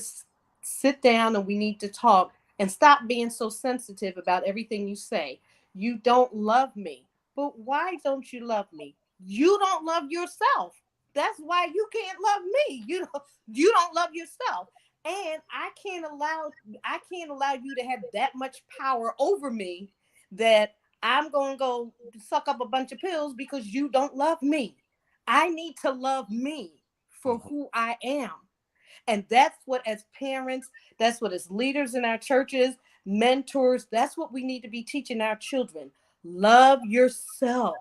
sit down and we need to talk and stop being so sensitive about everything you say. You don't love me. But why don't you love me? You don't love yourself. That's why you can't love me. You don't love yourself. And I can't allow you to have that much power over me that I'm going to go suck up a bunch of pills because you don't love me. I need to love me for who I am. And that's what, as parents, that's what, as leaders in our churches, mentors, that's what we need to be teaching our children. Love yourself.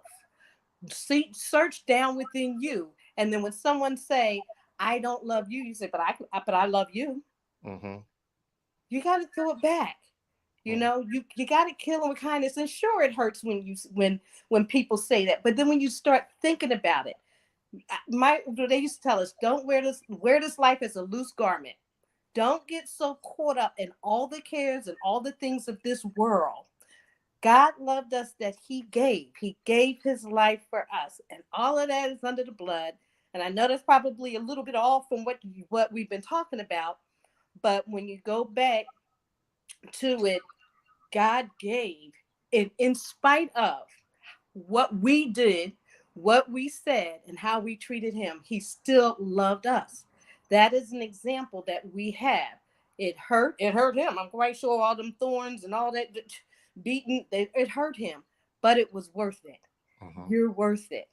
Search down within you. And then when someone say, I don't love you, you say, but I love you. Mm-hmm. You got to throw it back. You know, you got to kill them with kindness. And sure, it hurts when people say that. But then when you start thinking about it, they used to tell us, don't wear this life as a loose garment. Don't get so caught up in all the cares and all the things of this world. God loved us that he gave his life for us, and all of that is under the blood. And I know that's probably a little bit off from what we've been talking about, but when you go back to it, God gave it in spite of what we did, what we said, and how we treated him. He still loved us. That is an example that we have. It hurt him. I'm quite sure all them thorns and all that beating, it hurt him, but it was worth it. You're worth it.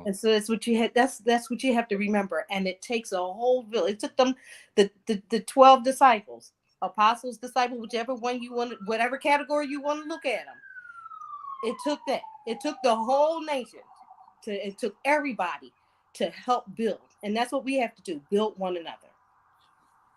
And so that's what you had. That's what you have to remember. And it takes a whole village. It took them the 12 disciples, apostles, disciples, whichever one you want, whatever category you want to look at them. It took that. It took the whole nation. It took everybody to help build, and that's what we have to do: build one another.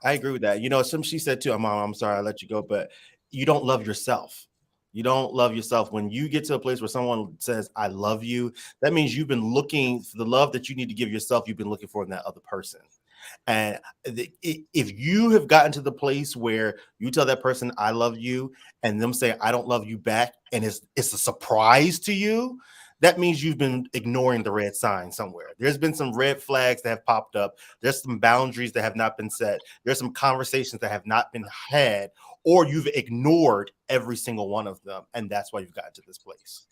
I agree with that. You know, she said too, Mom, I'm sorry I let you go, but you don't love yourself. You don't love yourself. When you get to a place where someone says, I love you, that means you've been looking for the love that you need to give yourself. You've been looking for in that other person. And if you have gotten to the place where you tell that person, I love you, and them say, I don't love you back, and it's a surprise to you, that means you've been ignoring the red sign somewhere. There's been some red flags that have popped up. There's some boundaries that have not been set. There's some conversations that have not been had, or you've ignored every single one of them. And that's why you've gotten to this place.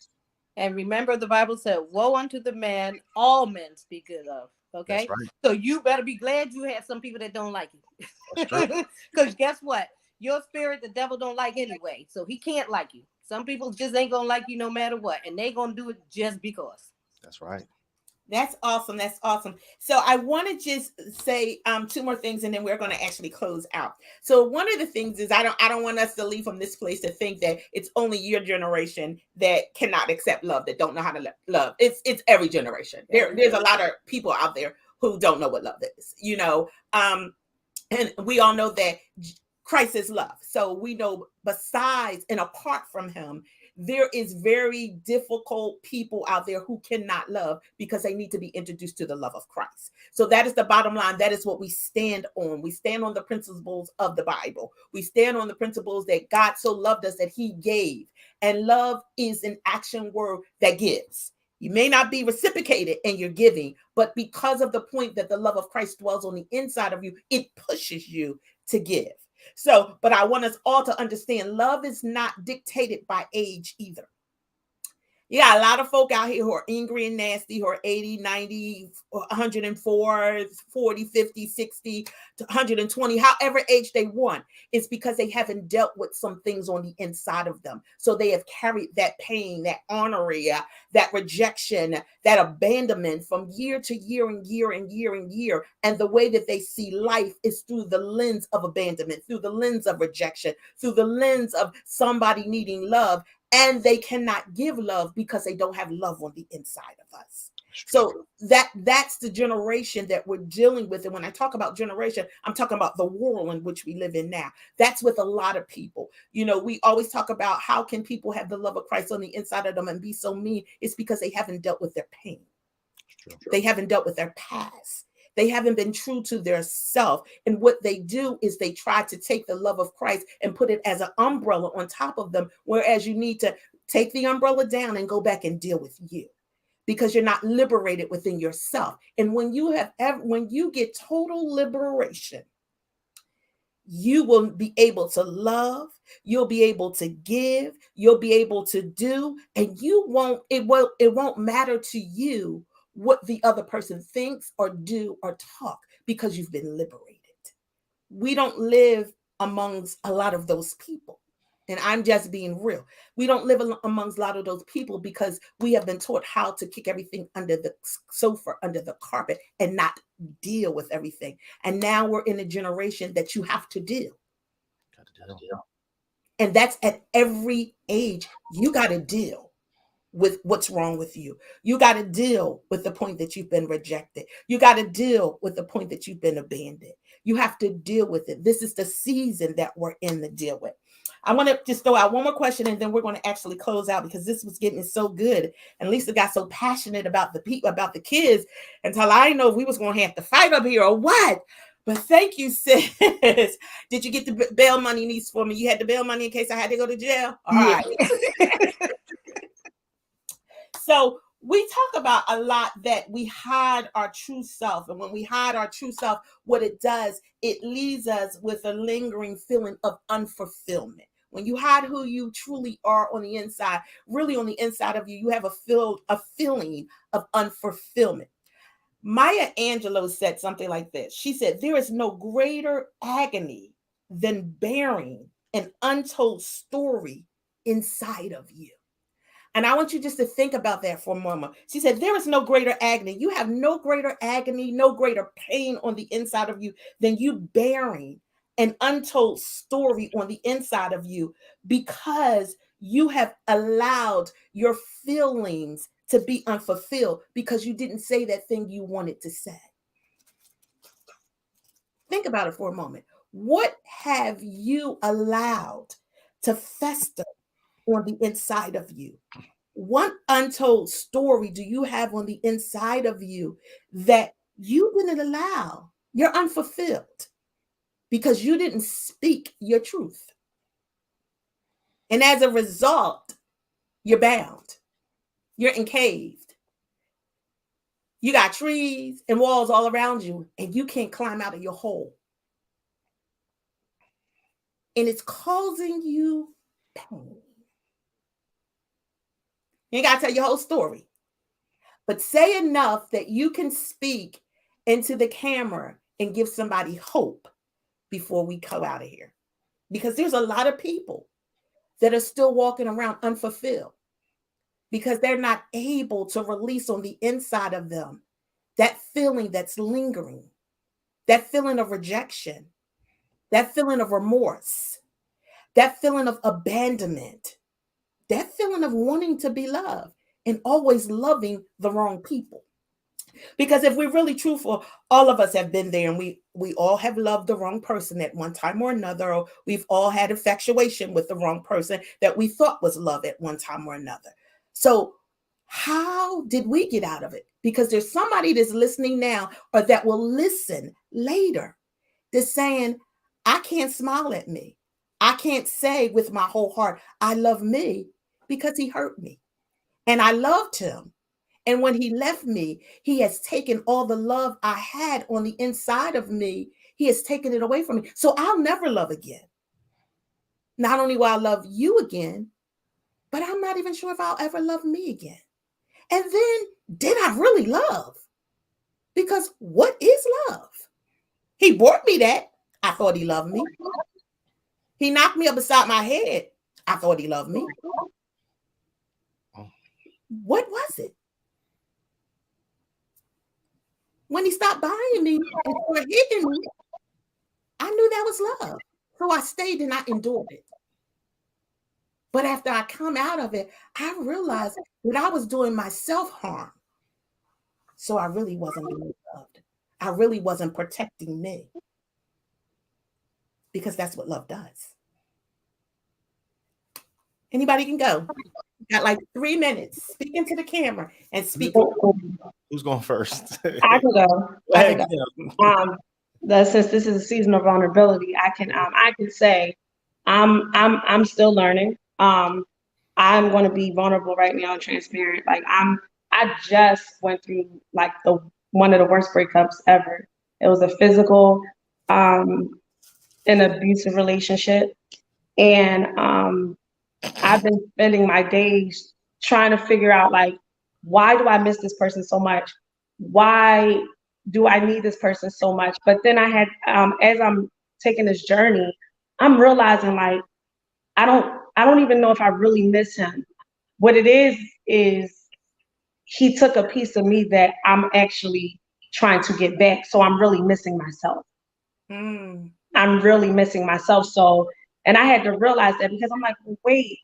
And remember, the Bible said, woe unto the man all men speak good of. Okay. That's right. So you better be glad you have some people that don't like you. Because guess what? Your spirit, the devil don't like anyway. So he can't like you. Some people just ain't going to like you no matter what. And they going to do it just because. That's right. That's awesome. That's awesome. So I want to just say two more things, and then we're going to actually close out. So one of the things is I don't want us to leave from this place to think that it's only your generation that cannot accept love, that don't know how to love. It's every generation. There's a lot of people out there who don't know what love is, you know. And we all know that Christ is love. So we know besides and apart from him, there is very difficult people out there who cannot love because they need to be introduced to the love of Christ. So that is the bottom line. That is what we stand on. We stand on the principles of the Bible. We stand on the principles that God so loved us that he gave. And love is an action word that gives. You may not be reciprocated in your giving, but because of the point that the love of Christ dwells on the inside of you, it pushes you to give. So, but I want us all to understand love is not dictated by age either. You got a lot of folk out here who are angry and nasty, who are 80, 90, 104, 40, 50, 60, 120, however age they want. It's because they haven't dealt with some things on the inside of them. So they have carried that pain, that ornery, that rejection, that abandonment from year to year and year and year and year. And the way that they see life is through the lens of abandonment, through the lens of rejection, through the lens of somebody needing love. And they cannot give love because they don't have love on the inside of us. So that's the generation that we're dealing with. And when I talk about generation, I'm talking about the world in which we live in now. That's with a lot of people. You know, we always talk about how can people have the love of Christ on the inside of them and be so mean? It's because they haven't dealt with their pain. They haven't dealt with their past. They haven't been true to their self. And what they do is they try to take the love of Christ and put it as an umbrella on top of them, whereas you need to take the umbrella down and go back and deal with you because you're not liberated within yourself. And when you get total liberation, you will be able to love, you'll be able to give, you'll be able to do, and it won't matter to you what the other person thinks or do or talk because you've been liberated. We don't live amongst a lot of those people. And I'm just being real. We don't live amongst a lot of those people because we have been taught how to kick everything under the sofa, under the carpet, and not deal with everything. And now we're in a generation that you have to deal. And that's at every age. You got to deal with what's wrong with you. You got to deal with the point that you've been rejected. You got to deal with the point that you've been abandoned. You have to deal with it. This is the season that we're in to deal with. I want to just throw out one more question, and then we're going to actually close out because this was getting so good. And Lisa got so passionate about the people, about the kids, until I didn't know if we was going to have to fight up here or what. But thank you, sis. Did you get the bail money, niece, for me? You had the bail money in case I had to go to jail? All right. So we talk about a lot that we hide our true self. And when we hide our true self, what it does, it leaves us with a lingering feeling of unfulfillment. When you hide who you truly are on the inside, really on the inside of you, you have a feeling of unfulfillment. Maya Angelou said something like this. She said, there is no greater agony than bearing an untold story inside of you. And I want you just to think about that for a moment. She said, there is no greater agony. You have no greater agony, no greater pain on the inside of you than you bearing an untold story on the inside of you, because you have allowed your feelings to be unfulfilled because you didn't say that thing you wanted to say. Think about it for a moment. What have you allowed to fester on the inside of you? What untold story do you have on the inside of you that you didn't allow? You're unfulfilled because you didn't speak your truth. And as a result, you're bound. You're encaved. You got trees and walls all around you, and you can't climb out of your hole. And it's causing you pain. You ain't got to tell your whole story, but say enough that you can speak into the camera and give somebody hope before we go out of here. Because there's a lot of people that are still walking around unfulfilled because they're not able to release on the inside of them that feeling that's lingering, that feeling of rejection, that feeling of remorse, that feeling of abandonment, that feeling of wanting to be loved and always loving the wrong people. Because if we're really truthful, all of us have been there, and we all have loved the wrong person at one time or another, or we've all had infatuation with the wrong person that we thought was love at one time or another. So how did we get out of it? Because there's somebody that's listening now or that will listen later that's saying, I can't smile at me. I can't say with my whole heart, I love me, because he hurt me and I loved him. And when he left me, he has taken all the love I had on the inside of me. He has taken it away from me. So I'll never love again. Not only will I love you again, but I'm not even sure if I'll ever love me again. And then, did I really love? Because what is love? He brought me that. I thought he loved me. He knocked me up beside my head. I thought he loved me. What was it? When he stopped buying me and started hitting me, I knew that was love. So I stayed and I endured it. But after I come out of it, I realized that I was doing myself harm. So I really wasn't being loved. I really wasn't protecting me. Because that's what love does. Anybody can go. Got like 3 minutes. Speak into the camera and speak. Who's going first? I can go. Since this is a season of vulnerability, I can say I'm still learning. I'm going to be vulnerable right now and transparent. Like I just went through like one of the worst breakups ever. It was a physical, an abusive relationship, and I've been spending my days trying to figure out, like, why do I miss this person so much? Why do I need this person so much? But then I had, as I'm taking this journey, I'm realizing, like, I don't even know if I really miss him. What it is he took a piece of me that I'm actually trying to get back. So I'm really missing myself. I'm really missing myself. So, and I had to realize that, because I'm like, wait,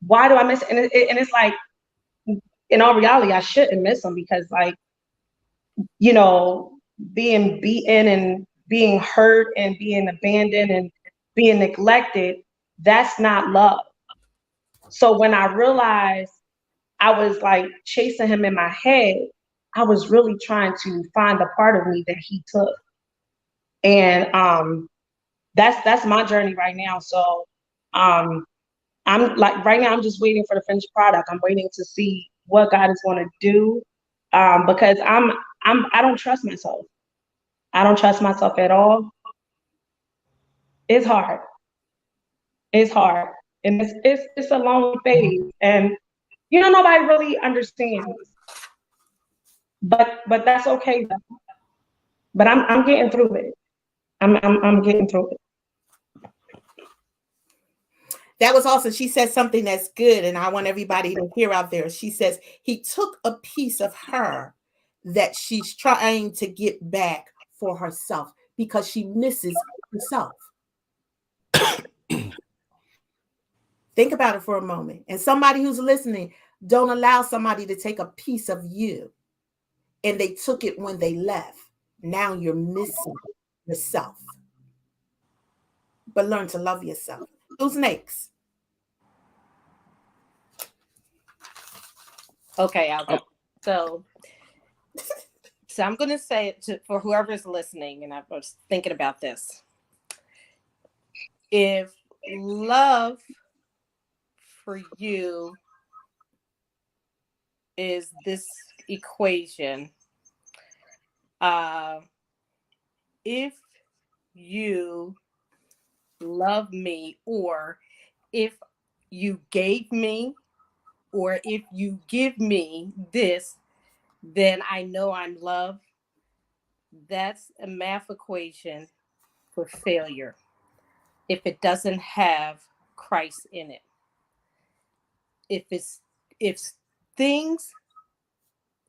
why do I miss it? And it's like, in all reality, I shouldn't miss him, because, like, you know, being beaten and being hurt and being abandoned and being neglected, that's not love. So when I realized I was like chasing him in my head, I was really trying to find the part of me that he took. And that's my journey right now. So um I'm like right now I'm just waiting for the finished product. I'm waiting to see what God is going to do. Because I don't trust myself. I don't trust myself at all. It's hard. It's hard. And it's a long phase. And nobody really understands. But that's okay though. But I'm getting through it. I'm getting through it. That was awesome. She said something that's good, and I want everybody to hear out there. She says he took a piece of her that she's trying to get back for herself because she misses herself. Think about it for a moment. And somebody who's listening, don't allow somebody to take a piece of you, and they took it when they left. Now you're missing yourself. But learn to love yourself. Who's next? Okay, I'll go. So I'm going to say it for whoever's listening, and I was thinking about this. If love for you is this equation, if you love me, or if you gave me, or if you give me this, then I know I'm loved. That's a math equation for failure if it doesn't have Christ in it. If things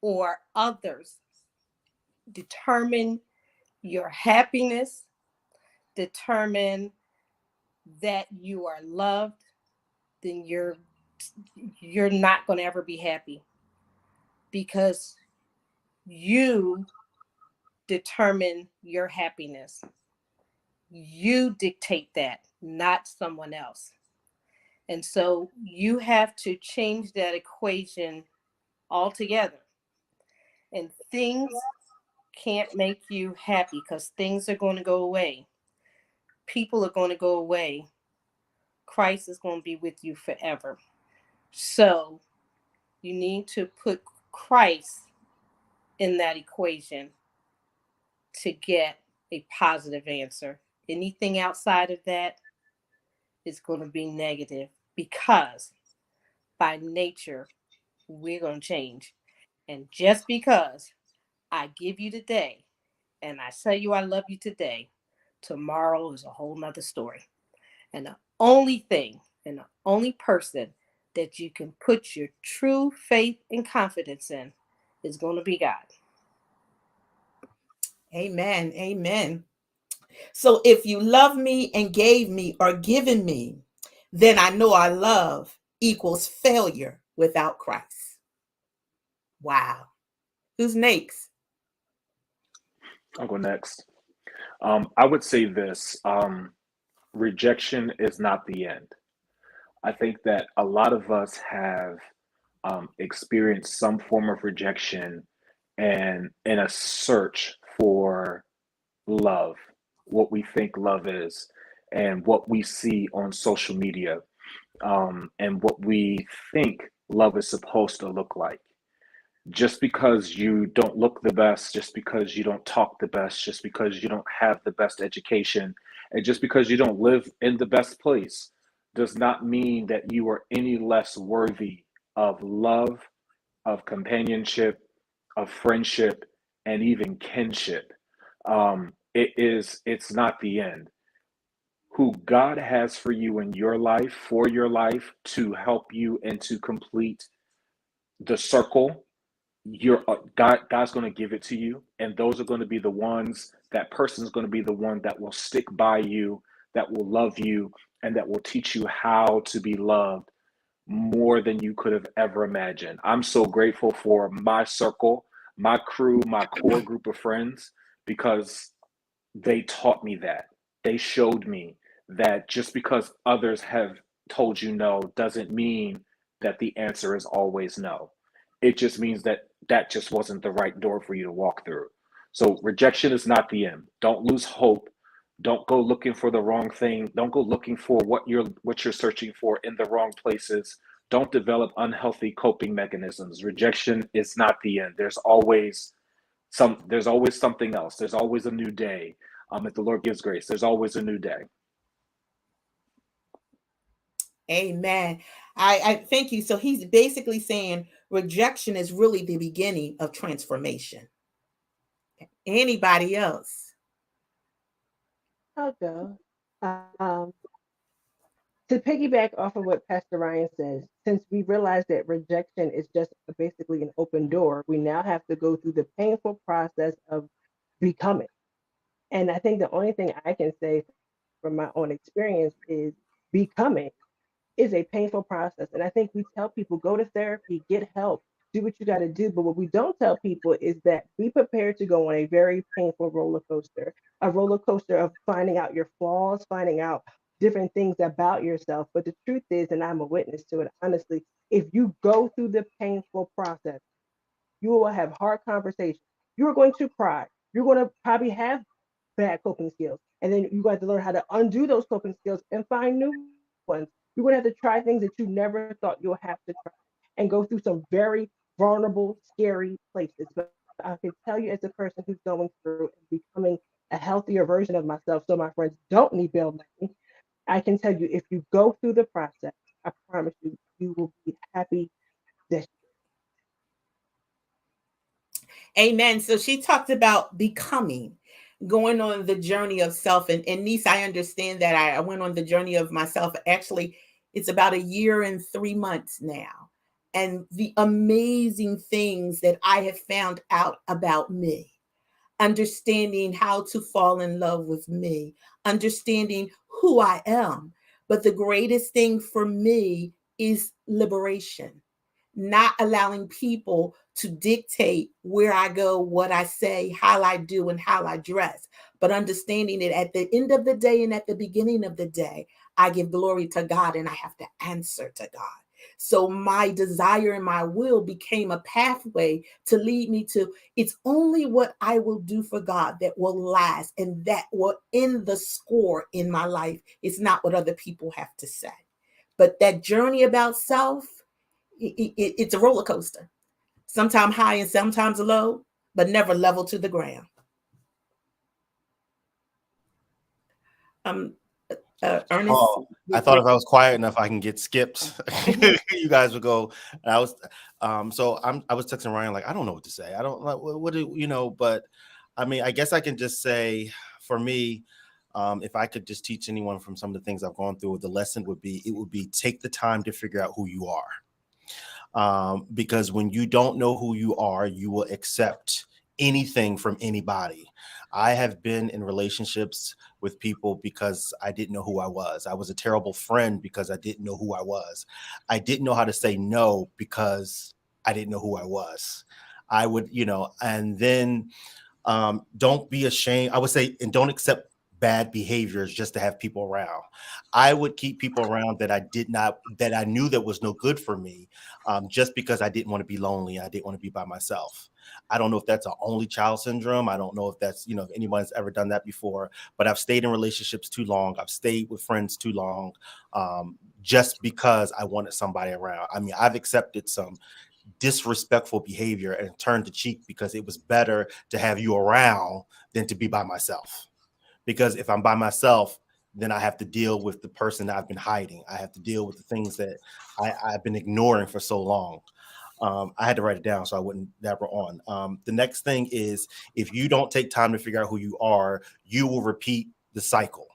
or others determine your happiness, determine that you are loved, then you're not going to ever be happy, because you determine your happiness. You dictate that, not someone else. And so you have to change that equation altogether. And things can't make you happy, because things are going to go away. People are going to go away. Christ is going to be with you forever. So you need to put Christ in that equation to get a positive answer. Anything outside of that is going to be negative, because by nature, we're going to change. And just because I give you today and I tell you I love you today, tomorrow is a whole nother story. And the only thing and the only person that you can put your true faith and confidence in is going to be God. Amen. Amen. So if you love me and gave me or given me, then I know our love equals failure without Christ. Wow. Who's next? I'll go next. I would say this: rejection is not the end. I think that a lot of us have experienced some form of rejection and in a search for love, what we think love is, and what we see on social media, and what we think love is supposed to look like. Just because you don't look the best, just because you don't talk the best, just because you don't have the best education, and just because you don't live in the best place, does not mean that you are any less worthy of love, of companionship, of friendship, and even kinship. It's not the end. Who God has for you in your life, for your life, to help you and to complete the circle, God's going to give it to you, and those are going to be the ones. That person is going to be the one that will stick by you, that will love you, and that will teach you how to be loved more than you could have ever imagined. I'm so grateful for my circle, my crew, my core group of friends, because they taught me that. They showed me that just because others have told you no doesn't mean that the answer is always no. It just means that that just wasn't the right door for you to walk through. So rejection is not the end. Don't lose hope. Don't go looking for the wrong thing. Don't go looking for what you're searching for in the wrong places. Don't develop unhealthy coping mechanisms. Rejection is not the end. There's always something else. There's always a new day. If the Lord gives grace, there's always a new day. Amen. I thank you. So he's basically saying rejection is really the beginning of transformation. Anybody else? I'll go. To piggyback off of what Pastor Ryan says, since we realize that rejection is just basically an open door, we now have to go through the painful process of becoming. And I think the only thing I can say from my own experience is becoming is a painful process. And I think we tell people go to therapy, get help, do what you got to do. But what we don't tell people is that be prepared to go on a very painful roller coaster, a roller coaster of finding out your flaws, finding out different things about yourself. But the truth is, and I'm a witness to it, honestly, if you go through the painful process, you will have hard conversations. You are going to cry. You're going to probably have bad coping skills. And then you got to learn how to undo those coping skills and find new ones. You're going to have to try things that you never thought you'll have to try and go through some very vulnerable, scary places. But I can tell you, as a person who's going through and becoming a healthier version of myself, so my friends don't need bail money, I can tell you, if you go through the process, I promise you, you will be happy that. Amen. So she talked about becoming, going on the journey of self. And niece, I understand that I went on the journey of myself. Actually, it's about 1 year and 3 months now. And the amazing things that I have found out about me, understanding how to fall in love with me, understanding who I am. But the greatest thing for me is liberation, not allowing people to dictate where I go, what I say, how I do, and how I dress, but understanding it at the end of the day and at the beginning of the day, I give glory to God and I have to answer to God. So my desire and my will became a pathway to lead me to, it's only what I will do for God that will last and that will end the score in my life. It's not what other people have to say. But that journey about self, it's a roller coaster, sometimes high and sometimes low, but never level to the ground. Ernest, Oh, I thought if I was quiet enough, I can get skipped. You guys would go. And I was, I was texting Ryan like, I don't know what to say. I don't like what do you know, but I mean, I guess I can just say for me, if I could just teach anyone from some of the things I've gone through, the lesson would be, take the time to figure out who you are. Because when you don't know who you are, you will accept anything from anybody. I have been in relationships with people because I didn't know who I was. I was a terrible friend because I didn't know who I was. I didn't know how to say no because I didn't know who I was. I would, and then don't be ashamed. I would say, and don't accept bad behaviors just to have people around. I would keep people around that I knew that was no good for me, just because I didn't want to be lonely. I didn't want to be by myself. I don't know if that's an only child syndrome. I don't know if that's, if anyone's ever done that before, but I've stayed in relationships too long. I've stayed with friends too long, just because I wanted somebody around. I mean, I've accepted some disrespectful behavior and turned the cheek because it was better to have you around than to be by myself. Because if I'm by myself, then I have to deal with the person that I've been hiding. I have to deal with the things that I've been ignoring for so long. I had to write it down so I wouldn't dabber on. The next thing is, if you don't take time to figure out who you are, you will repeat the cycle.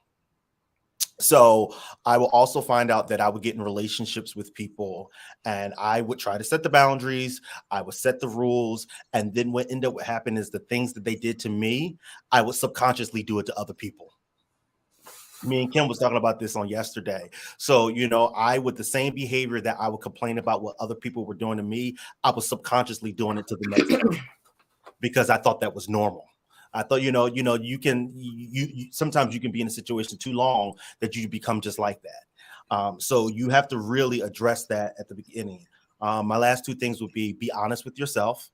So I will also find out that I would get in relationships with people and I would try to set the boundaries. I would set the rules. And then what ended up happening is the things that they did to me, I would subconsciously do it to other people. Me and Kim was talking about this on yesterday. So, I, with the same behavior that I would complain about what other people were doing to me, I was subconsciously doing it to the next person because I thought that was normal. I thought, you sometimes you can be in a situation too long that you become just like that. So you have to really address that at the beginning. My last two things would be honest with yourself.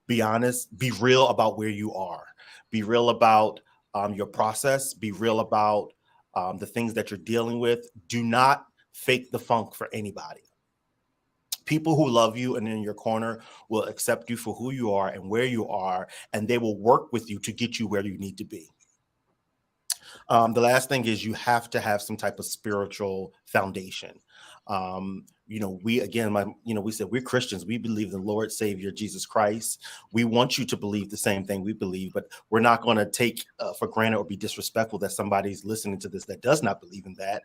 Be honest, be real about where you are, be real about your process, be real about the things that you're dealing with. Do not fake the funk for anybody. People who love you and in your corner will accept you for who you are and where you are, and they will work with you to get you where you need to be. The last thing is you have to have some type of spiritual foundation. We said we're Christians. We believe in the Lord Savior, Jesus Christ. We want you to believe the same thing we believe, but we're not going to take for granted or be disrespectful that somebody's listening to this that does not believe in that.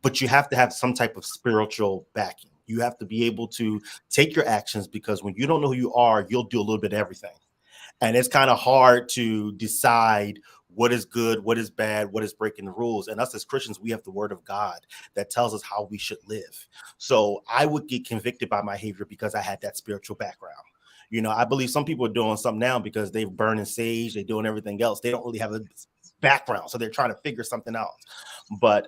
But you have to have some type of spiritual backing. You have to be able to take your actions, because when you don't know who you are, you'll do a little bit of everything. And it's kind of hard to decide what is good, what is bad, what is breaking the rules. And us as Christians, we have the word of God that tells us how we should live. So I would get convicted by my behavior because I had that spiritual background. I believe some people are doing something now because they've burning sage, they're doing everything else. They don't really have a background, so they're trying to figure something out. But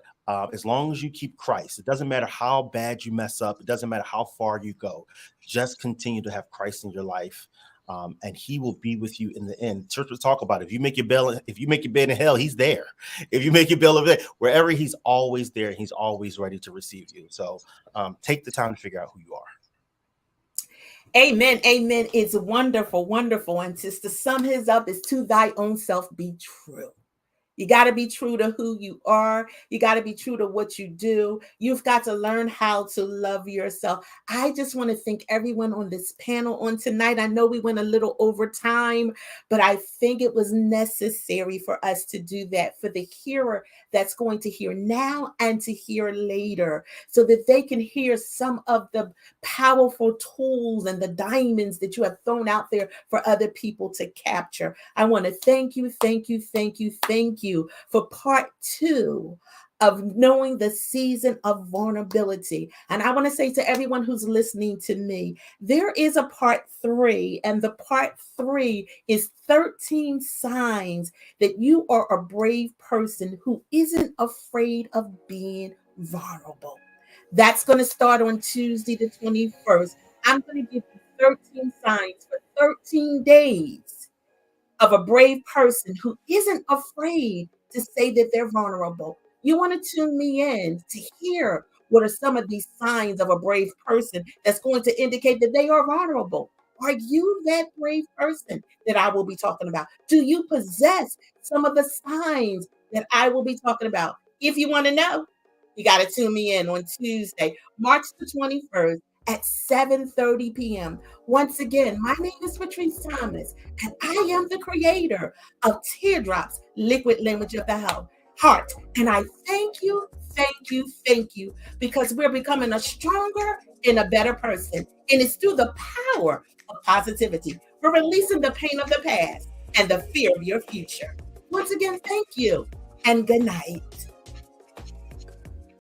as long as you keep Christ, it doesn't matter how bad you mess up. It doesn't matter how far you go. Just continue to have Christ in your life. And he will be with you in the end. Church will talk about it. If you make your bed in hell, he's there. If you make your bed over there, wherever, he's always there. He's always ready to receive you. So take the time to figure out who you are. Amen. Amen. It's wonderful, wonderful. And just to sum his up is, to thy own self be true. You got to be true to who you are. You got to be true to what you do. You've got to learn how to love yourself. I just want to thank everyone on this panel on tonight. I know we went a little over time, but I think it was necessary for us to do that for the hearer that's going to hear now and to hear later, so that they can hear some of the powerful tools and the diamonds that you have thrown out there for other people to capture. I want to thank you for part 2 of knowing the season of vulnerability. And I want to say to everyone who's listening to me, there is a part 3, and the part 3 is 13 signs that you are a brave person who isn't afraid of being vulnerable. That's going to start on Tuesday the 21st. I'm going to give you 13 signs for 13 days of a brave person who isn't afraid to say that they're vulnerable. You want to tune me in to hear what are some of these signs of a brave person that's going to indicate that they are vulnerable. Are you that brave person that I will be talking about? Do you possess some of the signs that I will be talking about? If you want to know, you got to tune me in on Tuesday, March the 21st at 7:30 p.m. Once again, my name is Patrice Thomas, and I am the creator of Teardrops, Liquid Language of the Heart. And I thank you, because we're becoming a stronger and a better person. And it's through the power of positivity. We're releasing the pain of the past and the fear of your future. Once again, thank you, and good night.